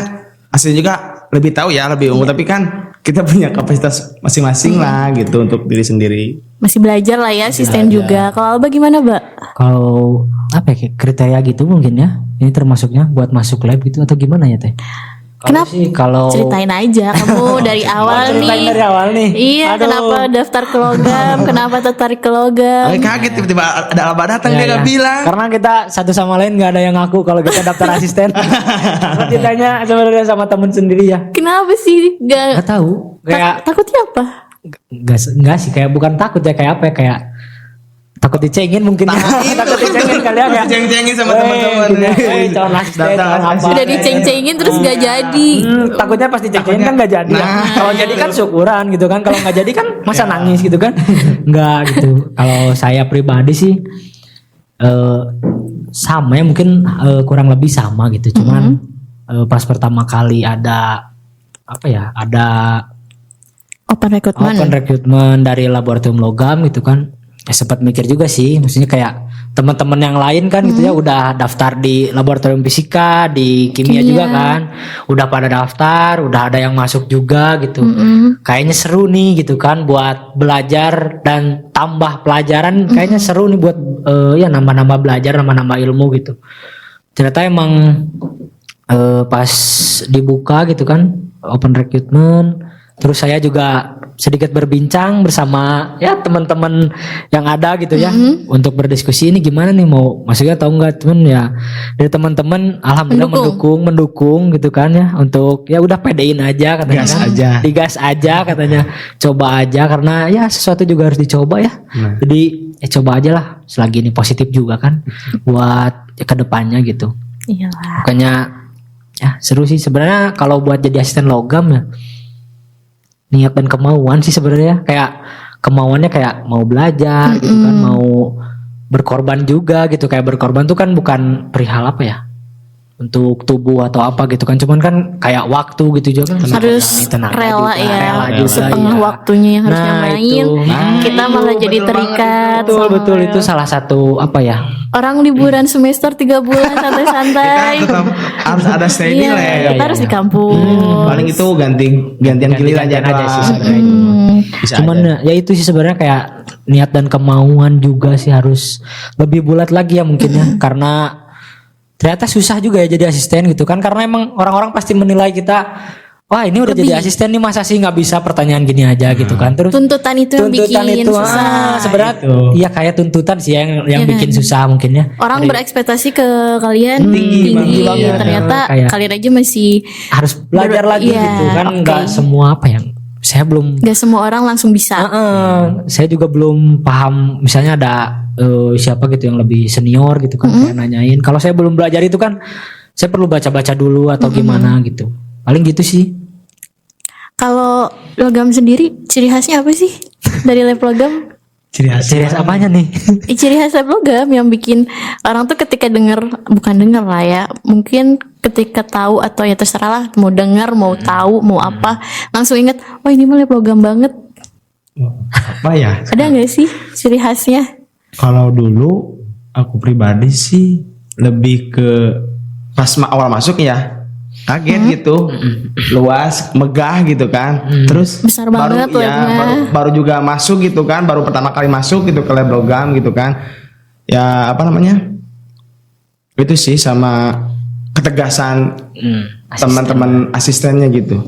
S3: asli juga lebih tahu ya, lebih unggul. Tapi kan kita punya kapasitas masing-masing lah gitu untuk diri sendiri.
S1: Masih belajar lah ya, asisten juga. Kalau Alba gimana, Mbak?
S2: Kalau apa ya, kriteria gitu mungkin ya. Ini termasuknya buat masuk lab gitu atau gimana ya Teh?
S1: Kenapa?
S2: Kalau
S1: Ceritain aja kamu dari awal
S2: ceritain
S1: nih.
S2: dari awal nih.
S1: Iya,
S2: Aduh.
S1: kenapa daftar ke logam? Kenapa tertarik ke logam?
S3: Kaget tiba-tiba ada Alba datang
S2: Ya,
S3: dia nggak
S2: ya.
S3: bilang.
S2: Karena kita satu sama lain nggak ada yang ngaku kalau kita daftar asisten. Terus ditanya sebenarnya sama temen sendiri ya.
S1: Kenapa sih?
S2: Nggak tahu. Kayak
S1: Takutnya apa?
S2: nggak sih, kayak bukan takut ya, kayak apa ya, kayak takut dicengin mungkin ya. Takut dicengin kalian ya.
S3: Ceng-cengin sama teman-teman.
S2: Calon asisten
S3: Daftar
S2: calon apa.
S3: asisten.
S1: Udah diceng-cengin terus gak jadi.
S2: Takutnya pas dicengin kan gak jadi ya. Kalau jadi kan syukuran gitu kan. Kalau nggak jadi kan masa nangis gitu kan. Nggak gitu. Kalau saya pribadi sih sama ya, mungkin kurang lebih sama gitu. Cuman pas pertama kali ada apa ya, ada
S1: Open recruitment.
S2: open recruitment dari laboratorium logam gitu kan, ya sempat mikir juga sih, maksudnya kayak teman-teman yang lain kan gitu ya udah daftar di laboratorium fisika, di kimia juga kan, udah pada daftar, udah ada yang masuk juga gitu. Kayaknya seru nih gitu kan buat belajar dan tambah pelajaran, kayaknya seru nih buat ya nambah-nambah belajar, nambah-nambah ilmu gitu. Ternyata emang pas dibuka gitu kan open recruitment, terus saya juga sedikit berbincang bersama ya teman-teman yang ada gitu ya untuk berdiskusi ini gimana nih mau masuknya atau enggak. Cuman ya dari teman-teman alhamdulillah mendukung gitu kan ya, untuk ya udah pedein aja katanya,
S3: Gas aja.
S2: digas aja katanya, coba aja karena ya sesuatu juga harus dicoba ya. Jadi coba aja lah selagi ini positif juga kan buat ya, kedepannya gitu.
S1: Iyalah.
S2: Makanya ya seru sih sebenarnya kalau buat jadi asisten logam ya, niat dan kemauan sih sebenarnya, kayak kemauannya kayak mau belajar gitu kan, mau berkorban juga gitu. Kayak berkorban tuh kan bukan perihal apa ya, untuk tubuh atau apa gitu kan, cuman kan kayak waktu gitu juga kan
S1: Harus
S2: tenaga
S1: rela
S2: juga,
S1: ya,
S2: rela juga,
S1: setengah
S2: iya.
S1: waktunya yang harusnya
S2: Nah,
S1: main,
S2: itu.
S1: kita malah jadi terikat. sama-
S2: Betul itu salah satu apa ya,
S1: Orang liburan semester 3 bulan santai-santai.
S3: Tetap harus ada stay
S1: Iya,
S3: nilai.
S1: kita harus di kampus.
S3: Paling itu gantian giliran
S2: gantian aja sih
S3: jadwal.
S2: sebenarnya itu.
S3: Bisa
S2: Cuman
S3: aja.
S2: ya itu sih sebenarnya kayak niat dan kemauan juga sih harus lebih bulat lagi ya mungkin ya, karena ternyata susah juga ya jadi asisten gitu kan, karena emang orang-orang pasti menilai kita, wah ini udah jadi asisten nih masa sih nggak bisa pertanyaan gini aja gitu kan. Terus
S1: Tuntutan itu yang bikin susah.
S2: sebenarnya iya kayak tuntutan sih yang bikin susah mungkin ya.
S1: Orang berekspektasi ke kalian
S3: Tinggi
S1: tinggi,
S2: banget.
S1: ternyata
S2: Kayak-
S1: kalian aja masih
S2: Harus belajar lagi
S1: iya,
S2: gitu kan,
S1: oke.
S2: nggak semua apa yang saya belum.
S1: gak semua orang langsung bisa.
S2: Saya juga belum paham, misalnya ada siapa gitu yang lebih senior gitu kan, kayak nanyain. Kalau saya belum belajar itu kan, saya perlu baca-baca dulu atau gimana gitu. Paling gitu sih.
S1: Kalau logam sendiri ciri khasnya apa sih dari lab logam?
S3: Ciri khas.
S2: Ciri khas apanya nih?
S1: Ciri khas lab logam yang bikin orang tuh ketika bukan denger lah ya, mungkin ketika tahu atau ya terserah lah, mau dengar, mau tahu, mau apa, langsung inget, oh ini mah lab logam banget.
S3: Apa ya?
S1: Ada nggak sih ciri khasnya?
S3: Kalau dulu aku pribadi sih lebih ke pas awal masuk ya kaget gitu, luas, megah gitu kan. Terus
S1: Besar banget
S3: baru, ya,
S1: labnya.
S3: baru juga masuk gitu kan, baru pertama kali masuk gitu ke lab logam gitu kan. Ya apa namanya? Itu sih sama ketegasan teman-teman asistennya gitu.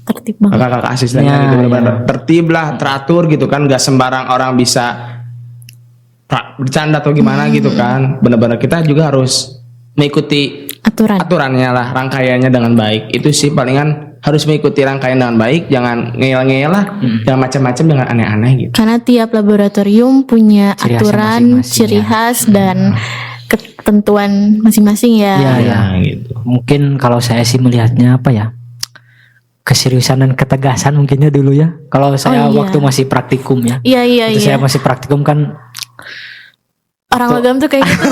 S1: Tertib banget.
S3: Kakak-kakak asistennya
S2: Ya,
S3: gitu benar-benar tertib lah, teratur gitu kan, nggak sembarang orang bisa bercanda atau gimana gitu kan. Benar-benar kita juga harus mengikuti aturannya lah, rangkaiannya dengan baik. Itu sih palingan harus mengikuti rangkaian dengan baik, jangan ngeyel-ngeyel lah, jangan macam-macam, jangan aneh-aneh gitu.
S1: Karena tiap laboratorium punya
S2: Ciri khasnya
S1: aturan,
S2: masing-masing,
S1: ciri
S2: ya.
S1: khas dan ketentuan masing-masing ya.
S2: Iya, iya.
S3: Nah, gitu.
S2: Mungkin kalau saya sih melihatnya apa ya, keseriusan dan ketegasan mungkinnya dulu ya. Kalau saya
S1: iya.
S2: waktu masih praktikum ya.
S1: Iya.
S2: Waktu saya masih praktikum kan,
S1: Orang logam tuh kayak gitu.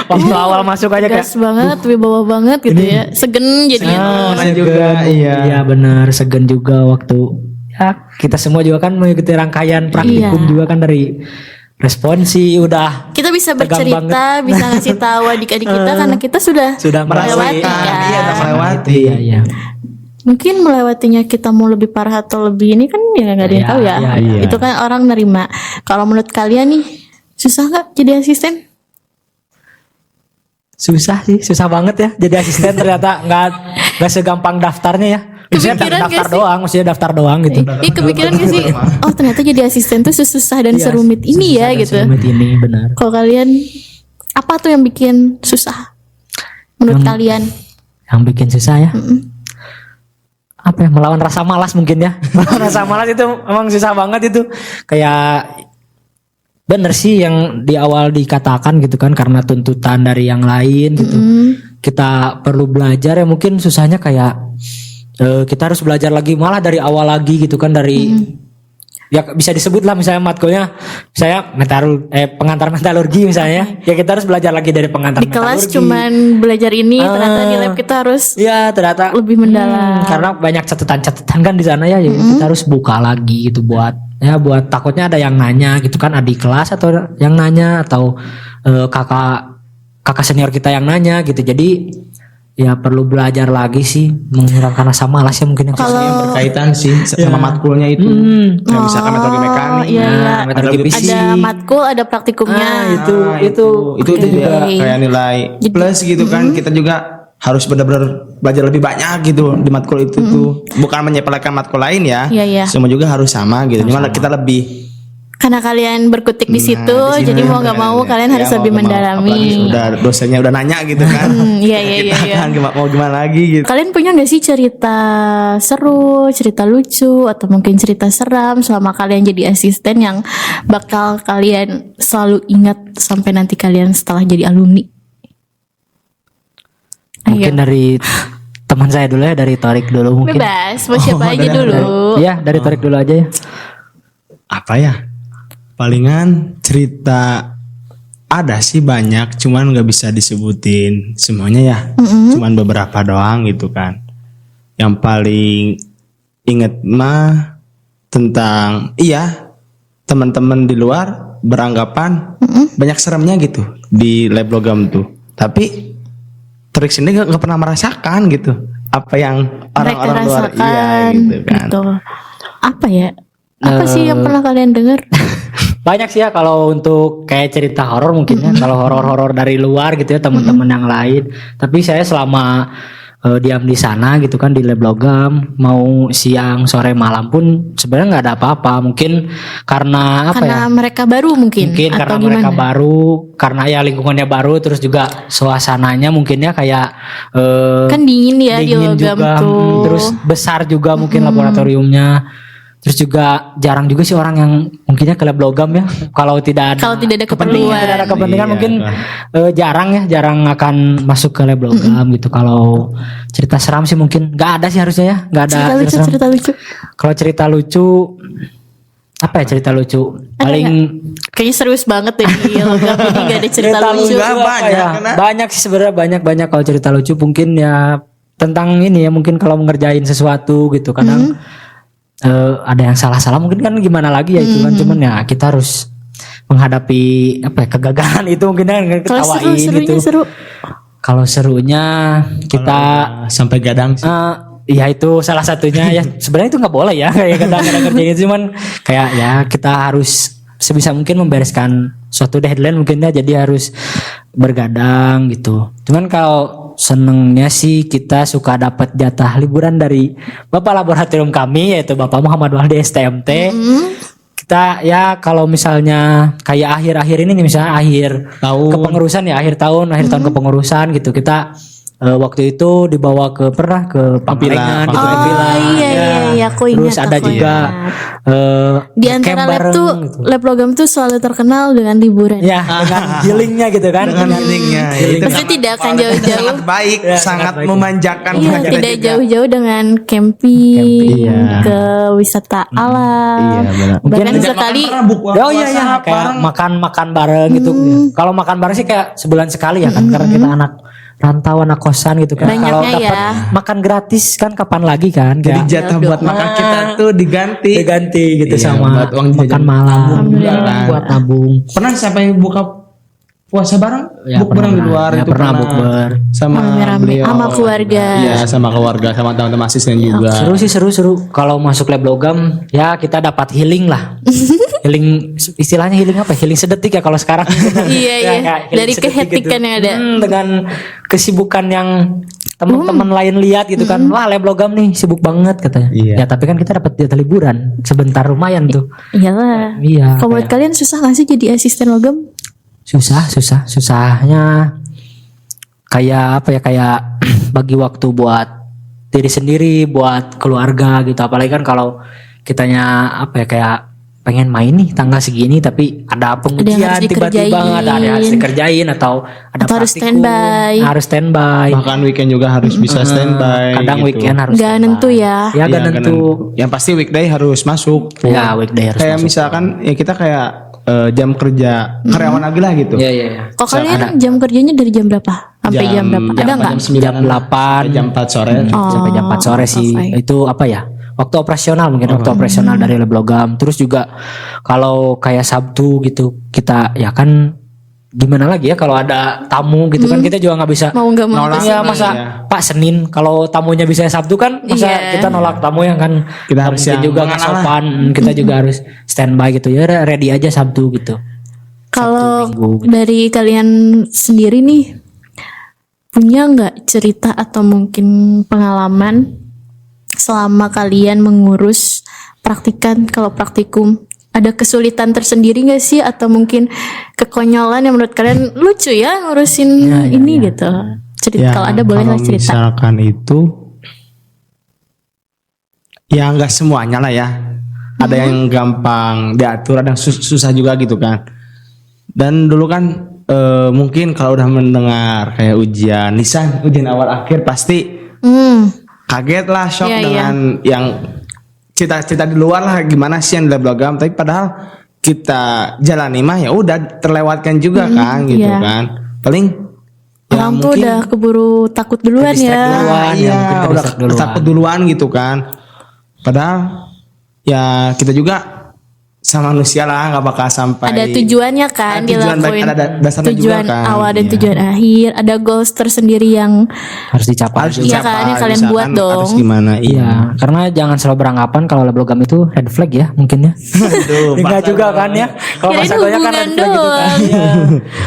S2: waktu awal masuk aja kayak
S1: Gas banget, wibawa banget gitu ya. Segen jadinya.
S3: Segan juga, iya.
S2: Iya benar, segan juga waktu ya kita semua juga kan mengikuti rangkaian praktikum
S1: Iya.
S2: juga kan, dari responsi udah
S1: Kita bisa
S2: Tegang
S1: bercerita, bisa ngasih tahu adik-adik kita karena kita sudah melewati
S3: merasakan,
S1: kan.
S3: iya, udah melewati.
S2: Iya, iya.
S1: Mungkin melewatinya kita mau lebih parah atau lebih ini kan ya nggak ada yang
S2: Iya,
S1: tahu ya.
S2: iya.
S1: Itu kan orang nerima. Kalau menurut kalian nih susah nggak jadi asisten?
S2: Susah sih, susah banget ya jadi asisten. Ternyata nggak segampang daftarnya ya. Maksudnya
S1: Kepikiran
S2: daftar
S1: gak sih?
S2: doang, maksudnya daftar doang gitu.
S1: Ih kepikiran gak sih? Oh ternyata jadi asisten tuh susah dan
S2: Iya,
S1: serumit ini
S2: susah
S1: ya
S2: dan
S1: gitu.
S2: serumit ini benar.
S1: Kalau kalian apa tuh yang bikin susah menurut kalian?
S2: Yang bikin susah ya. Apa ya, melawan rasa malas mungkin ya. Melawan rasa malas itu emang susah banget itu. Kayak bener sih yang di awal dikatakan gitu kan, karena tuntutan dari yang lain gitu. Kita perlu belajar ya, mungkin susahnya kayak kita harus belajar lagi malah dari awal lagi gitu kan, dari ya bisa disebut lah misalnya matkulnya saya pengantar metalurgi misalnya, ya kita harus belajar lagi dari pengantar
S1: Di kelas
S2: metalurgi.
S1: cuman belajar ini, ternyata di lab kita harus
S2: Ya ternyata
S1: lebih mendalam.
S2: karena banyak catatan-catatan kan di sana ya, jadi kita harus buka lagi gitu buat takutnya ada yang nanya gitu kan, adik kelas atau yang nanya atau kakak senior kita yang nanya gitu. Jadi ya perlu belajar lagi sih, menghilangkan rasa malas ya mungkin yang susah.
S3: Yang berkaitan sih sama matkulnya itu. Kayak misalkan metodologi mekanik.
S1: iya.
S2: Metodologi fisik.
S1: Ada matkul, ada praktikumnya.
S3: Itu juga kayak nilai plus gitu kan. Kita juga harus benar-benar belajar lebih banyak gitu di matkul itu tuh. Bukan menyepelekan matkul lain ya.
S1: Iya.
S3: Semua juga harus sama gitu. Cuma kita lebih
S1: Karena kalian berkutik di situ, jadi mau nggak mau kalian harus lebih mendalami.
S3: Udah dosennya udah nanya gitu kan.
S1: Iya.
S3: Kita kan mau gimana lagi gitu.
S1: Kalian punya nggak sih cerita seru, cerita lucu, atau mungkin cerita seram selama kalian jadi asisten yang bakal kalian selalu ingat sampai nanti kalian setelah jadi alumni?
S2: Mungkin dari teman saya dulu ya, dari Torik dulu mungkin.
S1: Bebas, mau siapa aja dulu.
S2: Iya, dari Torik dulu aja ya.
S3: Apa ya? Palingan cerita ada sih banyak, cuman nggak bisa disebutin semuanya ya. Cuman beberapa doang gitu kan. Yang paling inget mah tentang teman-teman di luar beranggapan banyak seremnya gitu di lab logam tuh. Tapi Torik sendiri nggak pernah merasakan gitu apa yang orang-orang luar gitu kan.
S1: Gitu. Apa ya? Apa sih yang pernah kalian dengar?
S2: Banyak sih ya kalau untuk kayak cerita horor mungkin ya, kalau horor-horor dari luar gitu ya teman-teman yang lain. Tapi saya selama diam di sana gitu kan di lab logam, mau siang sore malam pun sebenarnya nggak ada apa-apa. Mungkin karena
S1: mereka baru mungkin atau
S2: karena
S1: gimana?
S2: mereka baru, karena ya lingkungannya baru, terus juga suasananya mungkin ya kayak
S1: Kan dingin ya di logam
S2: juga,
S1: tuh.
S2: terus besar juga mungkin laboratoriumnya. Terus juga jarang juga sih orang yang mungkinnya ke lab logam ya, kalau tidak ada
S1: keperluan.
S2: tidak ada kepentingan
S3: Iya,
S2: mungkin jarang akan masuk ke lab logam gitu. Kalau cerita seram sih mungkin nggak ada sih, harusnya ya nggak ada
S1: Cerita lucu.
S2: Kalau cerita lucu apa ya, cerita lucu paling
S1: Kayaknya serius banget deh di logam ini gak ada cerita lucu.
S2: Banyak sih sebenarnya, banyak kalau cerita lucu mungkin ya tentang ini ya, mungkin kalau mengerjain sesuatu gitu kadang ada yang salah-salah mungkin kan gimana lagi ya itu kan, cuman ya kita harus menghadapi kegagalan itu mungkin kan ketawain gitu. Kalau serunya kita
S3: sampai gadang sih.
S2: Ya itu salah satunya ya, sebenarnya itu nggak boleh ya kayak kadang-kadang kerjain itu, cuman kayak ya kita harus sebisa mungkin membereskan suatu deadline mungkin ya, jadi harus bergadang gitu. Cuman kalau senengnya sih kita suka dapat jatah liburan dari Bapak laboratorium kami, yaitu Bapak Muhammad Waldi STMT. Kita ya kalau misalnya kayak akhir-akhir ini nih, misalnya akhir kepengurusan ya, akhir tahun kepengurusan gitu, kita waktu itu dibawa ke Pangalengan gitu, ke Villa.
S1: Iya, aku ingat.
S2: Terus ada juga
S1: di antara lab tuh gitu. Lab logam tuh selalu terkenal dengan liburan.
S2: Ya, dengan healingnya gitu kan.
S3: Dengan healingnya.
S1: Pasti tidak akan jauh-jauh.
S3: Sangat baik, sangat memanjakan.
S1: Iya, tidak jauh-jauh dengan camping, ke wisata alam.
S3: Iya, benar.
S1: Bahkan sekali
S2: kayak makan bareng gitu. Kalau makan bareng sih kayak sebulan sekali ya kan, karena kita anak rantau, anak kosan gitu kan. Kalau dapat makan gratis kan kapan lagi kan.
S3: Jadi jatah buat makan kita tuh diganti
S2: gitu sama
S3: buat uang
S2: makan malam
S3: buat
S2: nabung.
S3: Pernah sampai buka puasa bareng?
S2: Ya,
S3: bareng di luar
S2: ya,
S3: itu
S2: pernah bukber
S3: sama beliau,
S1: sama keluarga.
S3: Iya, sama keluarga, sama teman-teman asisten juga.
S2: Seru sih, seru. Kalau masuk lab logam ya kita dapat healing lah. Healing, istilahnya healing apa? Healing sedetik ya kalau sekarang.
S1: Iya. Dari kehektikan yang ada.
S2: Dengan kesibukan yang teman-teman lain lihat gitu kan. Wah, lab logam nih sibuk banget katanya.
S3: Iya.
S2: Ya tapi kan kita dapat jatah liburan sebentar, lumayan tuh.
S1: Iyalah.
S2: Iya.
S1: Kalau buat kalian susah gak sih jadi asisten logam? Susahnya kayak kayak bagi waktu buat diri sendiri, buat keluarga gitu. Apalagi kan kalau kitanya kayak
S2: pengen main nih tanggal segini tapi ada pengujian
S1: harus
S2: tiba-tiba
S1: dikerjain.
S2: ada yang harus dikerjain atau ada
S1: Atau harus
S2: praktikum,
S1: standby.
S2: harus standby.
S3: Bahkan weekend juga harus bisa standby.
S2: Kadang
S3: gitu.
S2: weekend harus
S1: Nggak
S2: standby.
S1: nentu ya.
S2: Ya
S3: Iya,
S2: gak
S3: nggak
S2: nentu.
S3: Yang pasti weekday harus masuk.
S2: Ya weekday harus
S3: Kayak
S2: masuk.
S3: misalkan ya kita kayak jam kerja karyawan lagi lah gitu.
S2: Iya iya.
S1: Kok kalian jam kerjanya dari jam berapa sampai jam berapa? Ada nggak?
S2: Jam 8
S3: jam 4 sore.
S2: sampai jam 4 sore sih.
S1: oke.
S2: Itu apa ya? Waktu operasional mungkin waktu operasional dari lab logam. Terus juga kalau kayak Sabtu gitu kita ya kan gimana lagi ya kalau ada tamu gitu kan kita juga nggak bisa
S1: Mau nggak mau
S3: Nolak.
S1: kesini.
S2: ya masa
S3: Iya.
S2: Pak Senin kalau tamunya bisa Sabtu kan masa
S1: Iya.
S2: kita nolak tamu yang kan
S3: Kita harus
S2: mungkin
S3: yang
S2: juga nggak
S3: mengalah.
S2: sopan kita juga harus standby gitu ya ready aja Sabtu gitu.
S1: Kalau
S2: Minggu.
S1: dari kalian sendiri nih punya nggak cerita atau mungkin pengalaman selama kalian mengurus praktikan? Kalau praktikum ada kesulitan tersendiri nggak sih atau mungkin kekonyolan yang menurut kalian lucu ya ngurusin ini gitu? Cerita kalau ada boleh lah
S3: kalau
S1: cerita.
S3: misalkan itu ya nggak semuanya lah ya. Ada yang gampang diatur, ada yang susah juga gitu kan. Dan dulu kan mungkin kalau udah mendengar kayak ujian, lisan, ujian awal akhir pasti kaget lah, shock
S1: Iya,
S3: dengan yang cita-cita di luar lah gimana sih yang di lab logam. Tapi padahal kita jalani mah ya udah terlewatkan juga kan gitu
S1: iya.
S3: kan. Paling ya
S1: Orang tuh
S3: mungkin
S1: udah keburu takut duluan
S2: Distract
S1: ya.
S2: duluan.
S3: iya,
S2: mungkin
S3: udah
S2: terdistract duluan.
S3: takut duluan gitu kan. Padahal ya kita juga sama manusia lah nggak bakal sampai
S1: Ada tujuannya kan
S3: Ada tujuan baik,
S1: dilakuin.
S3: ada dasarnya
S1: Tujuan
S3: juga kan.
S1: awal dan
S3: Iya.
S1: tujuan akhir. Ada goals tersendiri yang
S2: Harus dicapai
S3: harus
S2: juga.
S1: Iya kan, yang kalian
S3: misalkan
S1: buat dong.
S3: harus gimana
S2: Iya, karena jangan selalu beranggapan kalau lab logam itu red flag ya mungkin ya.
S3: Aduh,
S2: Enggak juga kan ya. Kalau
S1: Kirain
S2: pas agonya kan
S1: hubungan
S2: red flag gitu kan.
S1: doang.
S2: Iya.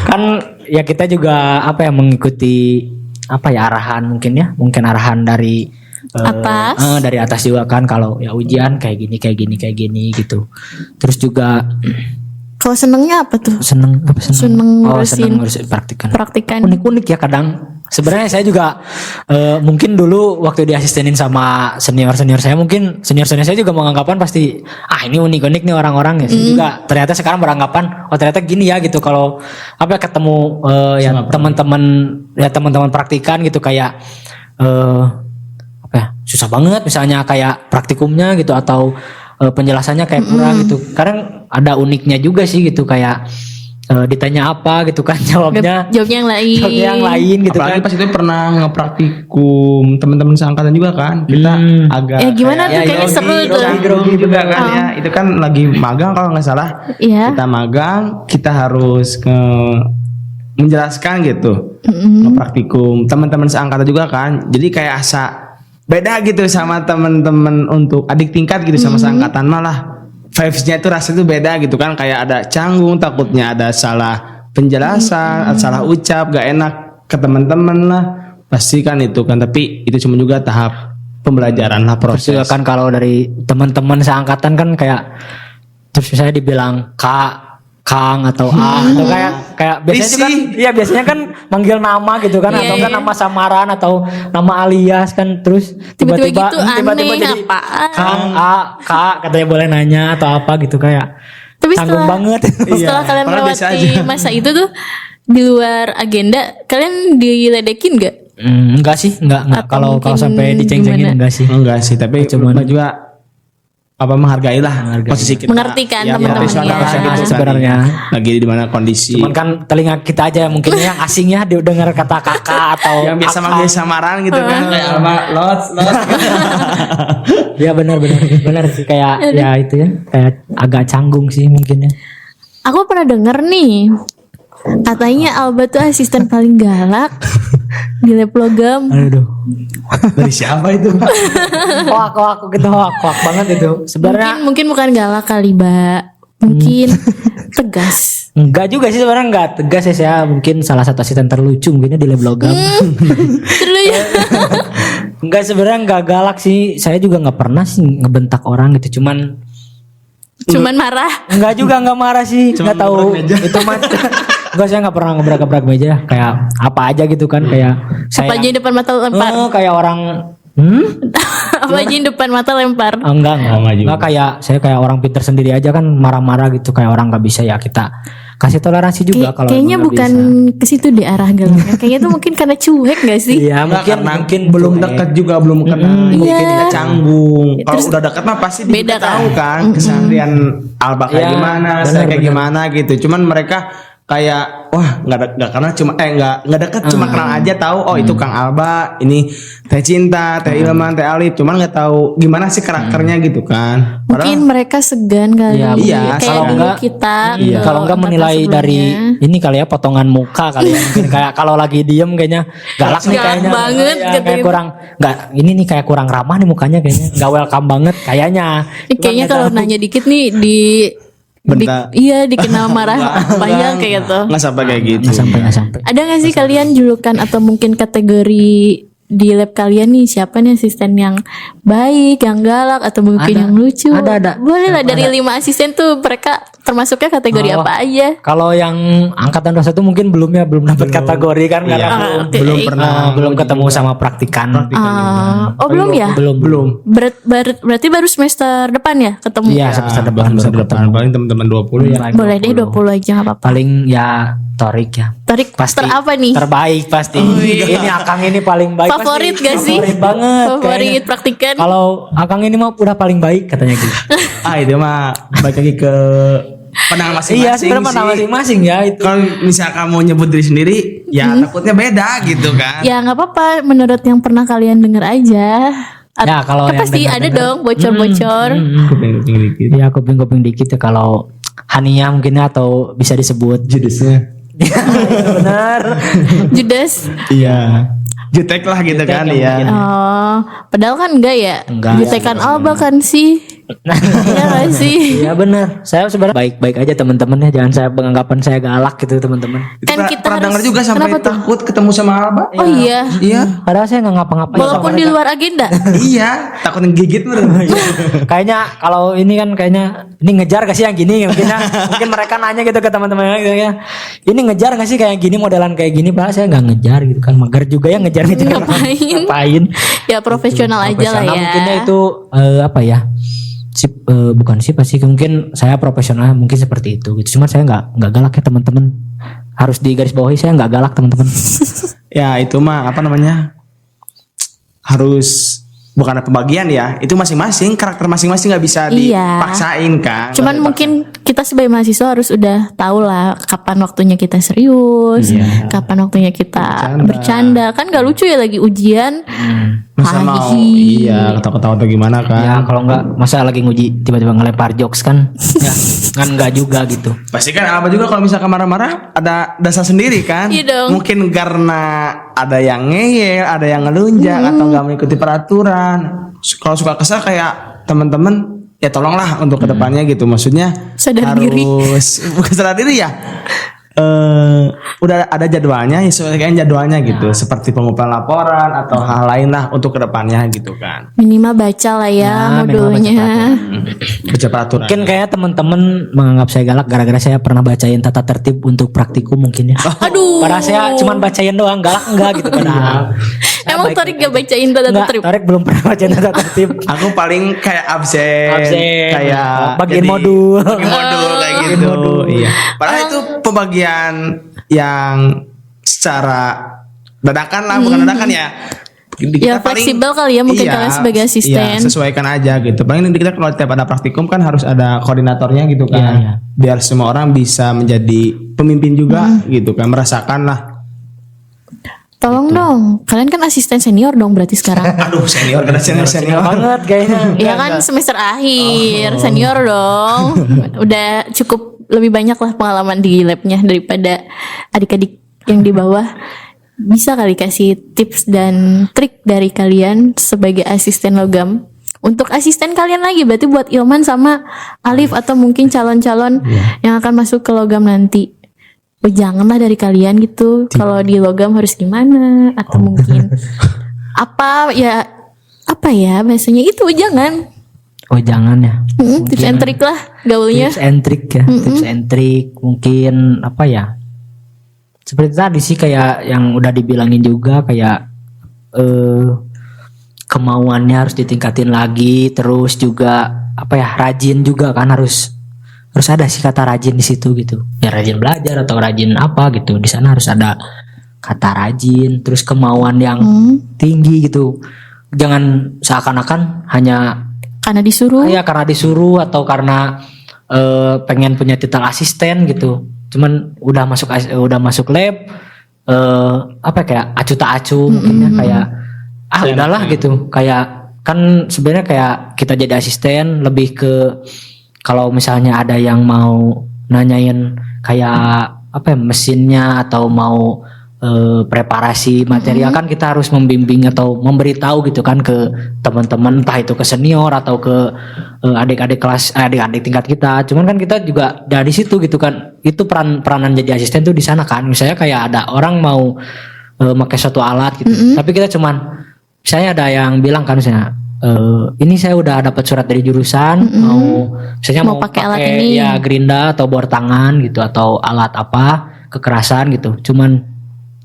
S2: Kan ya kita juga apa ya mengikuti apa ya arahan mungkin ya. Mungkin arahan dari
S1: Atas.
S2: dari atas juga kan kalau ya ujian kayak gini gitu. Terus juga
S1: kalau senengnya apa tuh?
S2: seneng
S1: Seneng ngurusin
S2: ngurusin praktikan.
S1: praktikan.
S2: Unik-unik ya kadang. Sebenarnya saya juga mungkin dulu waktu diasistenin sama senior saya mungkin senior saya juga menganggapan pasti ini unik-unik nih orang-orang ya. Saya juga ternyata sekarang beranggapan ternyata gini ya gitu kalau apa ya, ketemu ya teman-teman praktikan gitu kayak apa ya susah banget misalnya kayak praktikumnya gitu atau penjelasannya kayak kurang gitu. Kadang ada uniknya juga sih gitu kayak ditanya apa gitu kan jawabnya
S1: Jawabnya yang lain.
S2: jawabnya yang lain gitu
S3: apalagi
S2: kan.
S3: pas itu pernah ngepraktikum teman-teman seangkatan juga kan kita agak
S1: Gimana tuh
S2: Ya,
S1: kayaknya
S2: grogi,
S1: seru tuh.
S3: grogi juga kan ya itu kan lagi magang kalau nggak salah
S1: Iya.
S3: kita magang kita harus menjelaskan gitu ngepraktikum teman-teman seangkatan juga kan jadi kayak asa beda gitu sama teman-teman untuk adik tingkat gitu sama seangkatan malah vibes-nya itu rasanya tuh beda gitu kan kayak ada canggung takutnya ada salah penjelasan ada salah ucap gak enak ke teman-teman lah pasti kan itu kan tapi itu cuma juga tahap pembelajaran lah
S2: Terus juga
S3: proses
S2: kan kalau dari teman-teman seangkatan kan kayak terus misalnya dibilang Kak Kang atau atau kayak biasanya
S3: Isi.
S2: kan iya biasanya kan manggil nama gitu kan
S1: Iya,
S2: atau kan
S1: iya.
S2: nama samaran atau nama alias kan terus
S1: Tiba-tiba
S2: tiba-tiba
S1: gitu, aneh,
S2: jadi
S1: apaan?
S2: Kang Kak katanya boleh nanya atau apa gitu kayak
S1: Tapi
S2: tanggung
S1: setelah-
S2: banget.
S1: Setelah
S3: Iya,
S1: kalian
S3: padahal biasa
S1: melewati
S3: aja.
S1: masa itu tuh di luar agenda, kalian diledekin gak?
S2: Enggak sih, enggak
S1: Atau
S2: kalau
S1: mungkin
S2: sampai diceng-cengin
S1: gimana?
S2: enggak sih.
S3: enggak sih tapi
S2: Cuman-
S3: juga apa menghargai lah posisi kita
S1: Mengerti kan
S3: ya,
S1: teman-teman
S3: profesional
S1: ya.
S3: lah gitu kan.
S2: Sebenarnya.
S3: lagi di mana kondisi
S2: Cuman kan telinga kita aja mungkin yang asing ya dengar kata kakak atau
S3: yang biasa
S2: akang.
S3: manggil samaran gitu kan kayak apa lots
S2: Ya benar sih kayak ya itu ya kayak agak canggung sih mungkin ya.
S1: Aku pernah denger nih, katanya Alba tuh asisten paling galak di lab logam.
S2: Aduh.
S3: dari siapa itu
S2: Hoak gitu hoak banget itu. Sebenarnya
S1: Mungkin bukan galak kali, Mbak. Mungkin tegas.
S2: enggak juga sih sebenarnya enggak tegas ya saya mungkin salah satu asisten terlucu mungkinnya di lab logam.
S1: Terus ya.
S2: Enggak sebenarnya enggak galak sih. Saya juga enggak pernah sih ngebentak orang gitu.
S1: Cuman marah.
S2: Enggak juga enggak marah sih.
S3: Cuma
S2: Enggak tahu
S3: ngebrak meja.
S2: itu mah. Enggak saya enggak pernah ngebrak-gebrak meja kayak apa aja gitu kan kayak saya
S1: Apa aja di depan mata lempar.
S2: kayak orang
S1: Apa aja yang depan mata lempar.
S2: Enggak.
S3: Enggak juga.
S2: Enggak, kayak saya kayak orang pintar sendiri aja kan marah-marah gitu kayak orang nggak bisa, ya kita kasih toleransi juga kalau
S1: Kayaknya
S2: emang nggak
S1: bukan
S2: bisa.
S1: ke situ deh arah galaknya. Kayaknya tuh mungkin karena cuek gak sih?
S2: Iya,
S3: Enggak, karena
S2: mungkin
S3: belum
S2: cuek.
S3: dekat juga, belum kenal, mungkin
S1: Iya.
S3: kita canggung. Kalau
S1: Terus
S3: udah dekat mah pasti
S1: beda
S3: beda
S1: kan?
S3: tahu kan keseharian Alba kayak
S2: Iya,
S3: gimana, saya
S2: benar,
S3: kayak
S2: benar.
S3: gimana gitu. Cuman mereka kayak wah nggak karena cuma nggak dekat, cuma kenal aja tahu oh itu Kang Alba, ini Teh Cinta, Teh Ilman, Teh Alif, cuman nggak tahu gimana sih karakternya gitu kan.
S1: Mungkin mereka segan kali.
S2: Iya,
S3: iya,
S1: Kayak
S3: kalau
S1: dulu
S2: enggak-
S1: kita.
S2: Iya,
S1: ke
S2: kalau enggak
S1: angkatan
S2: menilai dari
S1: sebelumnya.
S2: ini kali ya, potongan muka kali ya. Mungkin kayak kalau lagi diem kayaknya galak nih
S1: Galak
S2: kayaknya.
S1: banget,
S2: Iya,
S1: katanya.
S2: kayak kurang enggak ini nih kayak kurang ramah nih mukanya kayaknya. Enggak welcome banget kayaknya.
S1: Ini kayaknya kalau nanya dikit nih
S3: Bentar.
S1: iya dikenal marah panjang kayak gitu.
S3: Nggak sampai kayak gitu.
S2: Enggak sampai.
S1: Ada gak sih kalian julukan atau mungkin kategori di lab kalian nih, siapa nih asisten yang baik, yang galak, atau mungkin
S2: Ada.
S1: yang lucu?
S2: Ada.
S1: Boleh lah dari 5 asisten tuh mereka termasuknya kategori
S2: Oh.
S1: apa aja?
S2: Kalau yang angkatan 21 mungkin belum dapat kategori kan karena
S3: Iya.
S1: oke.
S3: Belum pernah.
S2: belum ketemu sama praktikan.
S1: Oh belum ya?
S2: Belum.
S1: Berarti baru semester depan ya ketemu?
S2: Iya, semester depan
S3: Semester
S2: baru
S3: depan paling teman-teman 20 ya.
S2: Paling
S1: Boleh deh 20 aja gak apa-apa.
S2: Paling ya Torik ya.
S1: Tarik
S2: Pasti
S1: apa nih?
S2: terbaik pasti. Ini Akang ini paling baik.
S1: Favorit
S2: pasti.
S1: gak sih?
S2: Favorit banget.
S1: Favorit
S2: kayaknya.
S1: praktikan?
S2: Kalau Akang ini mah udah paling baik katanya gitu.
S3: Itu mah balik lagi ke pandangan masing-masing.
S2: Iya, sebenarnya mana
S3: sih.
S2: masing-masing ya itu.
S3: Kalau misalkan mau nyebut diri sendiri, ya takutnya beda gitu kan.
S1: Ya nggak apa-apa, menurut yang pernah kalian dengar aja.
S2: Ya, kalau
S1: Kan
S2: yang
S1: pasti ada
S2: dengar-dengar.
S1: dong bocor-bocor.
S3: Kuping-kuping dikit.
S2: Iya, kuping-kuping dikit ya kalau Hania mungkin ya, atau bisa disebut
S3: Judesnya.
S2: benar.
S1: Judas.
S3: Iya. Jutek lah gitu kan
S2: ya
S3: ya.
S1: Oh, padahal kan enggak ya.
S2: Enggak.
S1: Jutekan Alba kan sih. Iya gak sih?
S2: Iya benar. Saya sebenarnya baik-baik aja teman-temannya. Jangan saya penganggapan saya galak gitu teman-teman.
S3: Itu
S1: Kan kita
S3: pernah
S1: harus-
S3: dengar juga sampai
S1: kenapa tuh?
S3: takut ketemu sama Alba.
S1: Oh iya.
S3: Iya.
S2: Padahal saya nggak ngapa-ngapain.
S1: Walaupun di luar agenda.
S3: Iya, takut ngegigit bener.
S2: Kayaknya kalau ini kan kayaknya ini ngejar gak sih yang gini mungkin mereka nanya gitu ke teman-temannya gitu ya. Ini ngejar gak sih kayak gini modelan kayak gini, padahal saya nggak ngejar gitu kan, mager juga ya ngejar-ngejar.
S1: Ngapain? Ya profesional aja lah
S2: Profesional
S1: ya.
S2: mungkinnya itu apa ya? Sip, bukan sih pasti mungkin saya profesional mungkin seperti itu gitu. Cuma saya nggak galak ya teman-teman. Harus digarisbawahi saya nggak galak teman-teman.
S3: Ya itu mah apa namanya? Harus bukan ada pembagian ya. Itu masing-masing karakter masing-masing nggak bisa
S1: Iya.
S3: dipaksain kan.
S1: Cuman
S3: Nggak
S1: mungkin kita sebagai mahasiswa harus udah tahu lah kapan waktunya kita serius, kapan waktunya kita bercanda. Kan gak lucu ya lagi ujian.
S3: masa mau iya ketawa-ketawa atau gimana kan.
S2: Ya kalau nggak masa lagi nguji tiba-tiba ngelempar jokes kan? Ya kan nggak juga gitu.
S3: Pasti kan apa juga kalau misalkan marah-marah ada dasar sendiri kan.
S1: Iya dong.
S3: Mungkin karena ada yang ngeyel, ada yang ngelunjak atau nggak mengikuti peraturan. Kalau suka kesal kayak teman-teman ya tolonglah untuk kedepannya gitu. Maksudnya
S1: Sadar
S3: harus
S1: diri.
S3: bukan sadar diri ya. Udah ada jadwalnya, ya sesuaikan jadwalnya gitu. Seperti pengumpulan laporan atau hal lain lah untuk kedepannya gitu kan.
S1: Minimal baca lah ya
S2: minimal
S1: modulnya.
S3: Baca peraturan.
S2: Mungkin kayak teman-teman menganggap saya galak gara-gara saya pernah bacain tata tertib untuk praktikum mungkin ya.
S1: Aduh.
S2: Padahal saya cuman bacain doang, galak enggak gitu padahal.
S1: Emang Tarik gak bacain tata
S2: Enggak,
S1: tertib?
S2: Tarik belum pernah bacain tata tertib.
S3: Aku paling kayak absen,
S2: Absen.
S3: kayak
S2: Bagian
S3: jadi-
S2: modul.
S3: bagian modul kayak
S2: Bagian
S3: gitu.
S2: modul.
S3: Iya. Padahal itu pembagian yang secara dadakan lah, bukan dadakan ya.
S1: Ya, fleksibel kali ya mungkin kalian sebagai asisten.
S3: Iya, sesuaikan aja gitu. Paling nanti kita kalau tiap ada praktikum kan harus ada koordinatornya gitu kan.
S2: Iya, iya.
S3: Biar semua orang bisa menjadi pemimpin juga gitu kan, merasakan lah.
S1: Tolong dong, kalian kan asisten senior dong berarti sekarang.
S3: Aduh, senior kena senior.
S2: Banget kayaknya.
S1: Iya kan semester akhir, senior dong. Udah cukup lebih banyak lah pengalaman di labnya daripada adik-adik yang di bawah. Bisa kali kasih tips dan trik dari kalian sebagai asisten logam. Untuk asisten kalian lagi berarti buat Ilman sama Alif atau mungkin calon-calon yang akan masuk ke logam nanti. Oh, janganlah dari kalian gitu. Kalau di logam harus gimana atau mungkin apa ya biasanya itu jangan.
S2: Oh jangan ya.
S1: Tips and trick lah gaulnya.
S2: Tips and trick ya. Tips and trick mungkin apa ya? Seperti tadi sih kayak yang udah dibilangin juga kayak kemauannya harus ditingkatin lagi, terus juga apa ya, rajin juga kan, harus ada sih kata rajin di situ gitu. Ya rajin belajar atau rajin apa gitu. Di sana harus ada kata rajin, terus kemauan yang tinggi gitu. Jangan seakan-akan hanya
S1: Karena disuruh.
S2: ya karena disuruh atau karena pengen punya titel asisten gitu. Cuman udah masuk lab apa kayak acu tak acu mungkin ya, kayak udahlah gitu. Kayak kan sebenarnya kayak kita jadi asisten lebih ke kalau misalnya ada yang mau nanyain kayak apa ya, mesinnya atau mau preparasi material kan kita harus membimbing atau memberitahu gitu kan ke teman-teman, entah itu ke senior atau ke adik-adik kelas, adik-adik tingkat kita. Cuman kan kita juga dari situ gitu kan, itu peranan jadi asisten tuh di sana kan. Misalnya kayak ada orang mau pakai suatu alat gitu, tapi kita cuman misalnya ada yang bilang kan misalnya ini saya udah dapat surat dari jurusan, mau misalnya mau pakai
S1: alat ini,
S2: ya gerinda atau bor tangan gitu atau alat apa kekerasan gitu. Cuman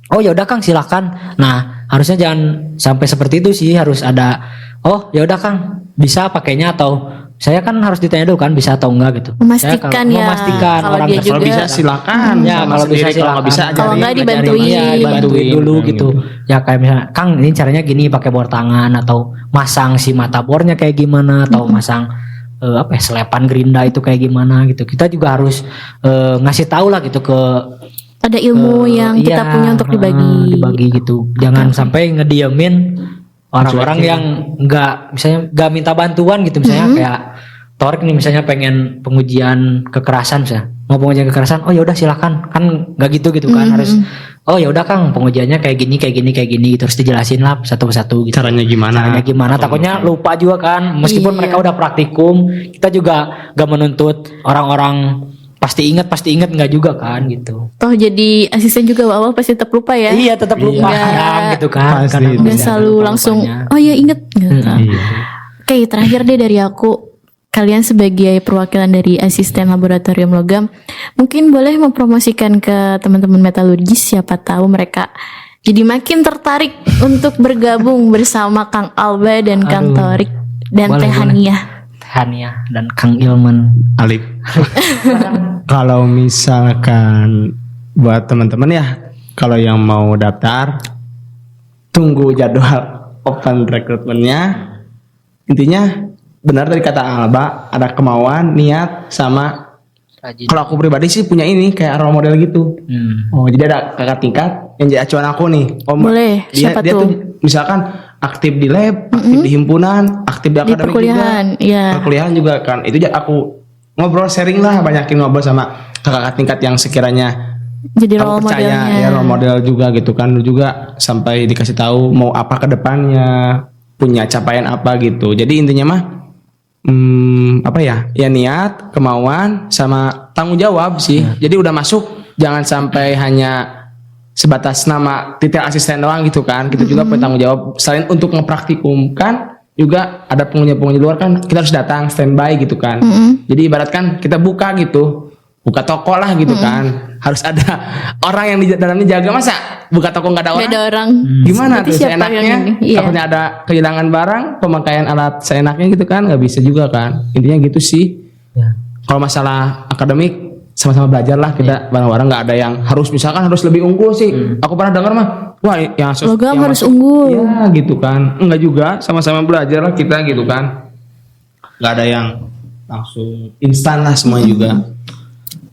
S2: oh ya udah Kang silakan. Nah harusnya jangan sampai seperti itu sih, harus ada oh ya udah Kang bisa pakainya, atau saya kan harus ditanya dulu kan bisa atau enggak gitu.
S1: Memastikan ya.
S2: Memastikan
S1: Kalau
S2: orang
S1: dia
S3: Kalau
S1: juga
S3: bisa silakan.
S2: ya kalau bisa silakan.
S3: Kalau bisa
S1: Kalau enggak
S3: ajarin.
S1: dibantuin.
S2: Iya, dibantuin dulu gitu. Ya kayak misalnya Kang ini caranya gini pakai bor tangan, atau masang si mata bornya kayak gimana, atau masang apa ya, selepan gerinda itu kayak gimana gitu. Kita juga harus ngasih tahu lah gitu ke
S1: ada ilmu yang kita
S2: iya,
S1: punya untuk dibagi
S2: gitu. Jangan sampai ngediemin orang-orang yang misalnya nggak minta bantuan gitu. Misalnya kayak Torik nih misalnya pengen pengujian kekerasan misalnya, mau pengujian kekerasan, oh ya udah silakan, kan nggak gitu kan, harus oh ya udah Kang pengujiannya kayak gini terus dijelasin lah satu persatu gitu.
S3: Caranya gimana?
S2: Takutnya lupa juga kan, meskipun mereka udah praktikum, kita juga gak menuntut orang-orang pasti ingat nggak juga kan gitu.
S1: Toh jadi asisten juga awal pasti tetap lupa ya.
S2: Iya tetap lupa kadang gitu kan.
S3: Pasti.
S2: Kadang
S1: Nggak
S2: bisa
S1: selalu
S2: lupa
S1: langsung
S2: lupanya.
S1: oh ya inget gitu.
S3: Iya.
S1: Oke, terakhir deh dari aku, kalian sebagai perwakilan dari asisten laboratorium logam mungkin boleh mempromosikan ke teman-teman metalurgis, siapa tahu mereka jadi makin tertarik untuk bergabung bersama Kang Alba dan Kang Torik dan
S2: Boleh,
S1: Teh Hania.
S2: Hania dan Kang Ilman.
S3: Alif. Kalau misalkan buat teman-teman ya, kalau yang mau daftar, tunggu jadwal open recruitment-nya. Intinya benar dari kata Alba, ada kemauan, niat, sama
S2: Rajin.
S3: kalau aku pribadi sih punya ini kayak role model gitu. Oh jadi ada kakak tingkat yang jadi acuan aku nih. Oh,
S1: Boleh,
S3: dia
S1: siapa
S3: tuh
S1: tuh?
S3: misalkan aktif di lab, aktif di himpunan, aktif di akademik
S1: perkuliahan,
S3: juga,
S1: iya.
S3: perkuliahan juga kan. Itu aku ngobrol sharing lah, banyakin ngobrol sama kakak tingkat yang sekiranya
S1: Jadi
S3: aku
S1: role
S3: percaya
S1: modelnya.
S3: ya role model juga gitu kan. Lu juga sampai dikasih tahu mau apa ke depannya, punya capaian apa gitu. Jadi intinya mah apa ya? Ya niat, kemauan sama tanggung jawab sih. Jadi udah masuk jangan sampai hanya sebatas nama titel asisten doang gitu kan. Kita juga punya tanggung jawab selain untuk mempraktikumkan, juga ada pengunjung-pengunjung luar kan kita harus datang standby gitu kan. Jadi ibaratkan kita buka gitu, buka toko lah gitu kan, harus ada orang yang di dalamnya jaga. Masa buka toko nggak ada orang?
S1: Gak ada orang.
S3: Gimana
S1: Berarti
S3: tuh
S1: siapa
S3: seenaknya?
S1: yang ini? Iya.
S3: Takutnya ada kehilangan barang, pemakaian alat seenaknya gitu kan, nggak bisa juga kan. Intinya gitu sih.
S2: Ya.
S3: Kalau masalah akademik sama-sama belajar lah kita bareng-bareng, nggak ada yang harus misalkan harus lebih unggul sih. Aku pernah dengar mah, wah yang
S1: Logam
S3: yang
S1: harus
S3: masuk-
S1: unggul.
S3: Ya gitu kan, enggak juga, sama-sama belajar lah kita gitu kan. Nggak ada yang langsung instan lah semua juga.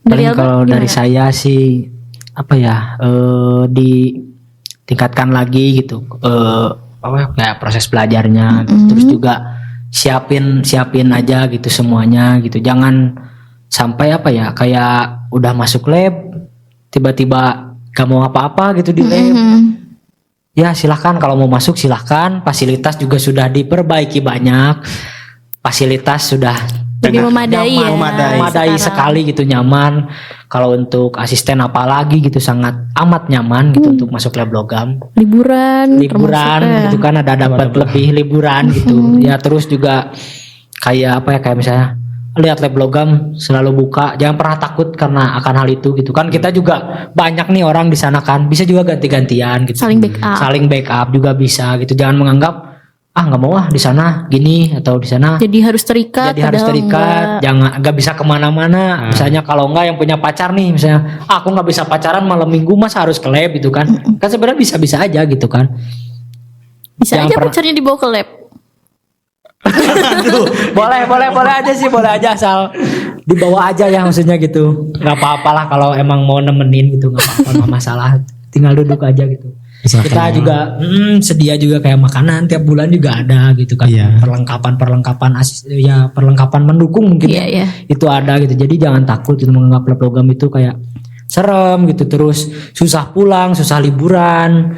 S1: Dari
S2: Paling
S1: Alba
S2: kalau dari
S1: gimana?
S2: saya sih apa ya, ditingkatkan lagi gitu, apa ya, kayak proses belajarnya gitu. Terus juga siapin aja gitu semuanya gitu. Jangan sampai apa ya, kayak udah masuk lab tiba-tiba gak mau apa-apa gitu di lab. Ya silahkan kalau mau masuk silahkan. Fasilitas juga sudah diperbaiki banyak. Fasilitas sudah
S1: Lebih memadai ya.
S2: memadai
S1: sekarang.
S2: sekali gitu, nyaman. Kalau untuk asisten apalagi gitu sangat amat nyaman gitu untuk masuk lab logam.
S1: Liburan termasuk
S2: Gitu kan, ada dapat lebih liburan gitu. Ya terus juga kayak apa ya, kayak misalnya lihat lab logam selalu buka, jangan pernah takut karena akan hal itu gitu kan. Kita juga banyak nih orang di sana kan, bisa juga ganti-gantian gitu.
S1: Saling backup.
S2: Saling backup juga bisa gitu. Jangan menganggap nggak mau di sana gini atau di sana
S1: Jadi harus terikat.
S2: jadi harus
S1: padahal
S2: terikat,
S1: enggak.
S2: jangan nggak bisa kemana-mana. Misalnya kalau nggak yang punya pacar nih, misalnya aku nggak bisa pacaran malam minggu masa harus ke lab gitu kan? Kan sebenarnya bisa-bisa aja gitu kan?
S1: Bisa
S2: Jangan
S1: aja
S2: pernah-
S1: pacarnya dibawa ke lab.
S2: boleh aja sih, boleh aja asal dibawa aja ya maksudnya gitu. Nggak apa-apalah kalau emang mau nemenin gitu, nggak apa-apa, nggak masalah. Tinggal duduk aja gitu.
S3: Misalkan
S2: Kita juga sedia juga kayak makanan tiap bulan juga ada gitu kan.
S3: Iya.
S2: Perlengkapan mendukung mungkin
S1: Iya, iya.
S2: itu ada gitu. Jadi jangan takut itu menganggap lab logam itu kayak serem gitu, terus susah pulang, susah liburan,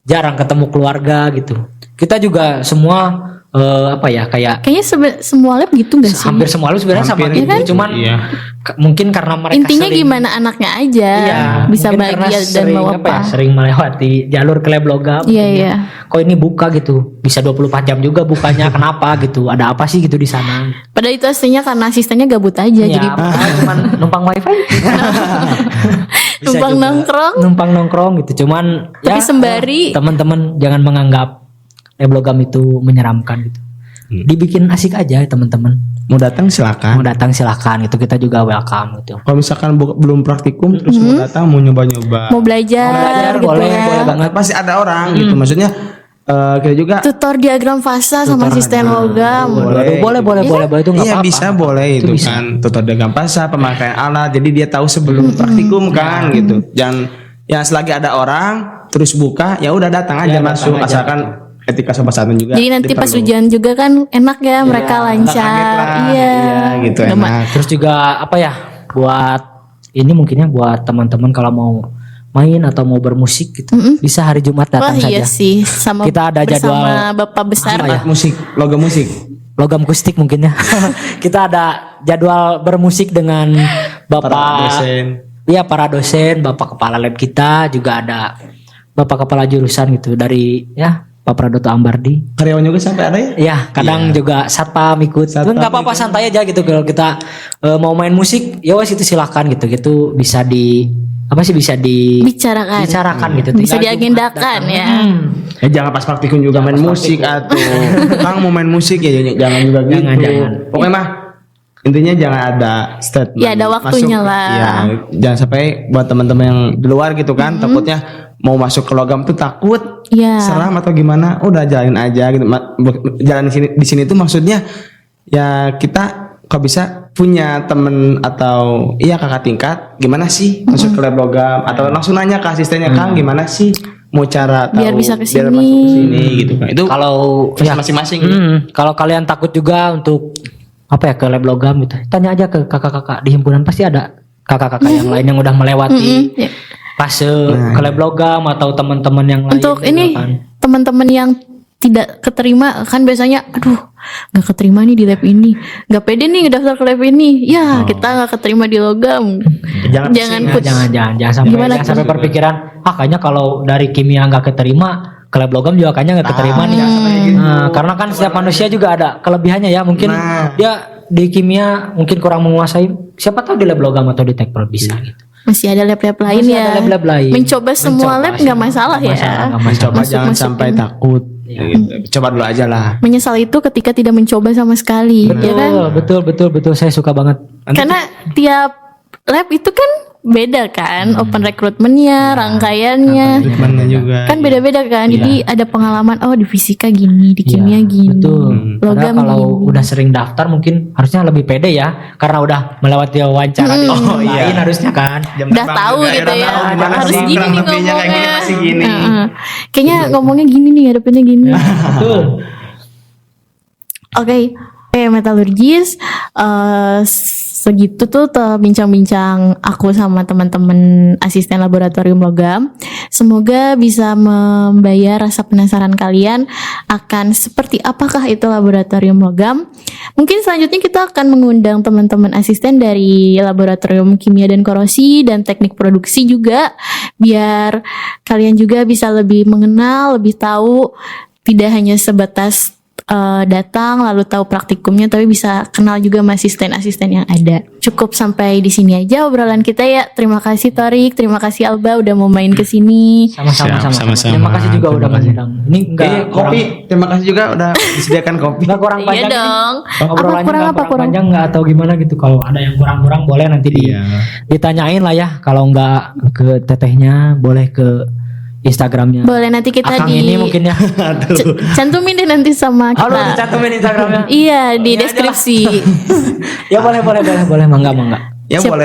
S2: jarang ketemu keluarga gitu. Kita juga semua kayak
S1: Kayaknya semua lab gitu gak sih?
S2: hampir semua lu sebenarnya sama
S3: Hampir
S2: gitu, cuman
S3: iya.
S2: mungkin karena mereka
S1: Intinya
S2: sering,
S1: gimana anaknya aja
S2: iya,
S1: bisa
S2: mungkin karena
S1: bahagia dan
S2: sering,
S1: mau
S2: apa ya,
S1: apa.
S2: sering melewati jalur ke lab logam.
S1: Iya,
S2: mungkin
S1: iya.
S2: Kok ini buka gitu, bisa 24 jam juga bukanya, kenapa gitu? Ada apa sih gitu di sana?
S1: Padahal itu aslinya karena asistennya gabut aja
S2: Ya,
S1: jadi
S2: cuma numpang wifi. Bisa
S1: numpang
S2: juga.
S1: nongkrong.
S2: Numpang nongkrong gitu, cuman
S1: Tapi sembari-
S2: teman-teman jangan menganggap lab logam itu menyeramkan gitu. Dibikin asik aja teman-teman.
S3: Mau datang silakan.
S2: Mau datang silakan gitu, kita juga welcome gitu.
S3: Kalau misalkan belum praktikum terus mau datang mau nyoba-nyoba.
S1: Mau belajar gitu
S2: boleh,
S1: ya.
S2: boleh banget.
S3: Pasti ada orang gitu. Maksudnya kita juga
S1: Tutor diagram fasa sama asisten logam.
S2: Boleh itu nggak
S3: iya
S2: apa-apa.
S3: bisa boleh itu
S2: bisa.
S3: kan tutor dagang pasar pemakaian alat jadi dia tahu sebelum praktikum kan gitu. Jangan ya selagi ada orang terus buka ya udah datang aja
S2: datang
S3: masuk
S2: aja.
S3: asalkan etika sopan santun juga.
S1: Jadi nanti pas
S3: diperlu.
S1: ujian juga kan enak ya mereka
S3: nggak
S1: lancar.
S3: kaget lah.
S1: Iya.
S3: gitu
S1: Nggak ma-
S3: enak.
S2: Terus juga apa ya, buat ini mungkinnya buat teman-teman kalau mau main atau mau bermusik gitu, bisa hari Jumat
S1: Wah
S2: datang
S1: iya
S2: saja.
S1: sih sama
S2: Kita ada
S1: bersama
S2: jadwal-
S1: Bapak besar.
S3: Alat musik logam musik.
S2: Logam akustik mungkin ya. Kita ada jadwal bermusik dengan
S3: Para
S2: Bapak
S3: dosen.
S2: Iya, para dosen, Bapak kepala lab kita, juga ada Bapak kepala jurusan gitu dari ya Pak Pradoto Ambardi.
S3: Karyawan juga sampai ada ya?
S2: Ya, kadang juga satpam ikut.
S3: Satpam
S2: Nggak apa-apa, santai aja gitu. Kalau kita mau main musik, ya wes itu silakan gitu. Gitu bisa bisa
S1: Bicarakan.
S2: dibicarakan gitu.
S1: Bisa
S2: Tinggal
S1: diagendakan
S2: Jumat
S1: ya.
S2: datang.
S3: Ya jangan pas praktikum juga main musik atau Kang mau main musik ya jangan juga gitu.
S2: Jangan.
S3: Pokoknya mah intinya jangan ada statement.
S1: Ya, ada waktunya
S3: Masuk,
S1: lah.
S3: Ya, jangan sampai buat teman-teman yang di luar gitu kan takutnya mau masuk ke logam tuh takut
S1: Iya.
S3: seram atau gimana. Udah jalanin aja gitu. Jalan di sini tuh maksudnya ya kita kok bisa punya temen atau iya kakak tingkat gimana sih masuk ke lab logam atau langsung nanya ke asistennya Kang gimana sih mau cara tahu
S1: Biar bisa kesini.
S3: masuk ke sini gitu kan itu
S2: Kalau ya,
S3: masing-masing
S2: kalau kalian takut juga untuk apa ya ke lab logam gitu, tanya aja ke kakak-kakak di himpunan, pasti ada kakak-kakak yang lain yang udah melewati
S1: Ya.
S2: fase ke lab logam atau teman-teman yang lain.
S1: Untuk
S2: gitu
S1: ini
S2: kan.
S1: teman-teman yang tidak keterima kan biasanya aduh nggak keterima nih di lab ini, nggak pede nih ngedaftar ke lab ini ya kita nggak keterima di logam.
S3: Jangan
S1: Jangan
S3: pusing,
S1: put-
S2: jangan sampai
S1: Gimana
S2: jangan sampai berpikiran kayaknya kalau dari kimia nggak keterima ke lab logam juga kayaknya nggak keterima nih. Nah, karena kan setiap manusia juga ada kelebihannya ya, mungkin
S3: Nah.
S2: dia di kimia mungkin kurang menguasai, siapa tahu di lab logam atau di tekpro bisa gitu.
S1: Masih ada lab-lab lain
S2: Masih
S1: ya.
S2: ada lab-lab lain.
S1: Mencoba semua lab nggak masalah ya.
S2: nggak masalah.
S3: coba
S1: Masuk-
S3: jangan
S1: masukin.
S3: sampai takut gitu. Coba dulu aja lah
S1: Menyesal itu ketika tidak mencoba sama sekali, ya kan?
S2: Betul, saya suka banget.
S1: Karena tiap lab itu kan beda kan, open recruitmentnya, rangkaiannya,
S3: treatmentnya juga
S1: kan beda-beda kan. Jadi ada pengalaman, oh di fisika gini, di kimia gini,
S2: Betul. Padahal
S1: logam
S2: kalau
S1: gini.
S2: udah sering daftar mungkin harusnya lebih pede ya, karena udah melewati wawancara di tempat lain harusnya kan.
S1: Udah tahu gitu ya,
S3: gimana
S1: harus
S3: sih
S1: gini
S3: kurang
S1: nih
S3: lebihnya kayak gini
S1: ngomongnya.
S3: masih gini
S1: Heeh. Kayaknya ngomongnya gini nih, hadapinnya gini.
S2: Betul.
S1: Oke, metalurgis segitu tuh bincang-bincang aku sama teman-teman asisten laboratorium logam. Semoga bisa membayar rasa penasaran kalian akan seperti apakah itu laboratorium logam. Mungkin selanjutnya kita akan mengundang teman-teman asisten dari laboratorium kimia dan korosi dan teknik produksi juga, biar kalian juga bisa lebih mengenal, lebih tahu, tidak hanya sebatas datang lalu tahu praktikumnya, tapi bisa kenal juga sama asisten-asisten yang ada. Cukup sampai di sini aja obrolan kita ya. Terima kasih Torik, terima kasih Alba udah mau main ke sini.
S2: Sama-sama.
S3: Sama-sama.
S2: Terima kasih juga
S3: Terima
S2: udah
S3: kasih.
S2: ngundang. Ini enggak
S3: Kopi, terima kasih juga udah disediakan kopi.
S2: Enggak kurang
S1: Iya
S2: panjang ini.
S1: dong.
S2: Obrolannya
S1: Kurang
S2: nggak
S1: apa, kurang?
S2: panjang nggak atau gimana gitu. Kalau ada yang kurang-kurang boleh nanti
S3: Iya.
S2: ditanyain lah ya. Kalau nggak ke tetehnya boleh ke Instagramnya.
S1: Boleh nanti kita
S2: Akang
S1: di
S2: ini mungkin ya.
S1: cantumin deh nanti sama kita.
S2: Halo, dicantumin Instagramnya.
S1: Iya di
S2: Ini aja lah.
S1: deskripsi.
S2: Ya boleh, mangga.
S3: Ya
S1: Siapa?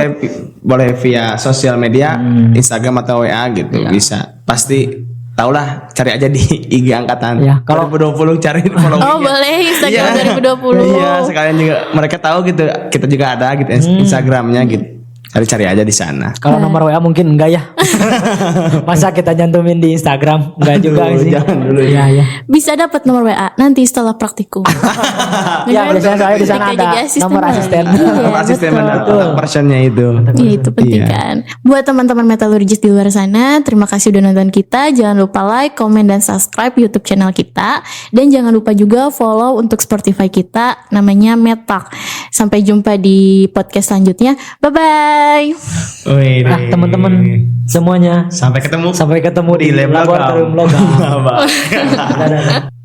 S3: boleh via sosial media, Instagram atau WA gitu bisa. Pasti tahulah, cari aja di IG angkatan.
S2: Ya, kalau-
S3: 2020 cari follow.
S1: Oh boleh Instagram 2020.
S3: Iya, sekalian juga mereka tahu gitu. Kita juga ada gitu Instagramnya gitu. Cari-cari aja di sana.
S2: Kalau nomor WA mungkin enggak ya. Masa kita nyantumin di Instagram? Enggak juga
S3: Aduh,
S2: sih.
S3: jangan dulu
S2: Iya, iya.
S1: Bisa dapat nomor WA nanti setelah praktikum.
S2: Ya, biasanya soalnya di sana
S1: Ketika
S2: ada
S1: jadi asisten
S2: nomor
S1: lah.
S2: asisten.
S1: Iya,
S3: Nomor asisten
S1: betul.
S3: benar, kontak personnya itu.
S1: Iya itu penting
S3: Iya.
S1: kan. Buat teman-teman metalurgis di luar sana, terima kasih udah nonton kita. Jangan lupa like, komen, dan subscribe YouTube channel kita. Dan jangan lupa juga follow untuk Spotify kita, namanya Metalk. Sampai jumpa di podcast selanjutnya. Bye bye.
S3: Wih,
S2: Nah, teman-teman semuanya
S3: sampai ketemu
S2: sampai ketemu di
S3: Lab
S2: laboratorium logam.
S3: Bye.
S2: Dadah.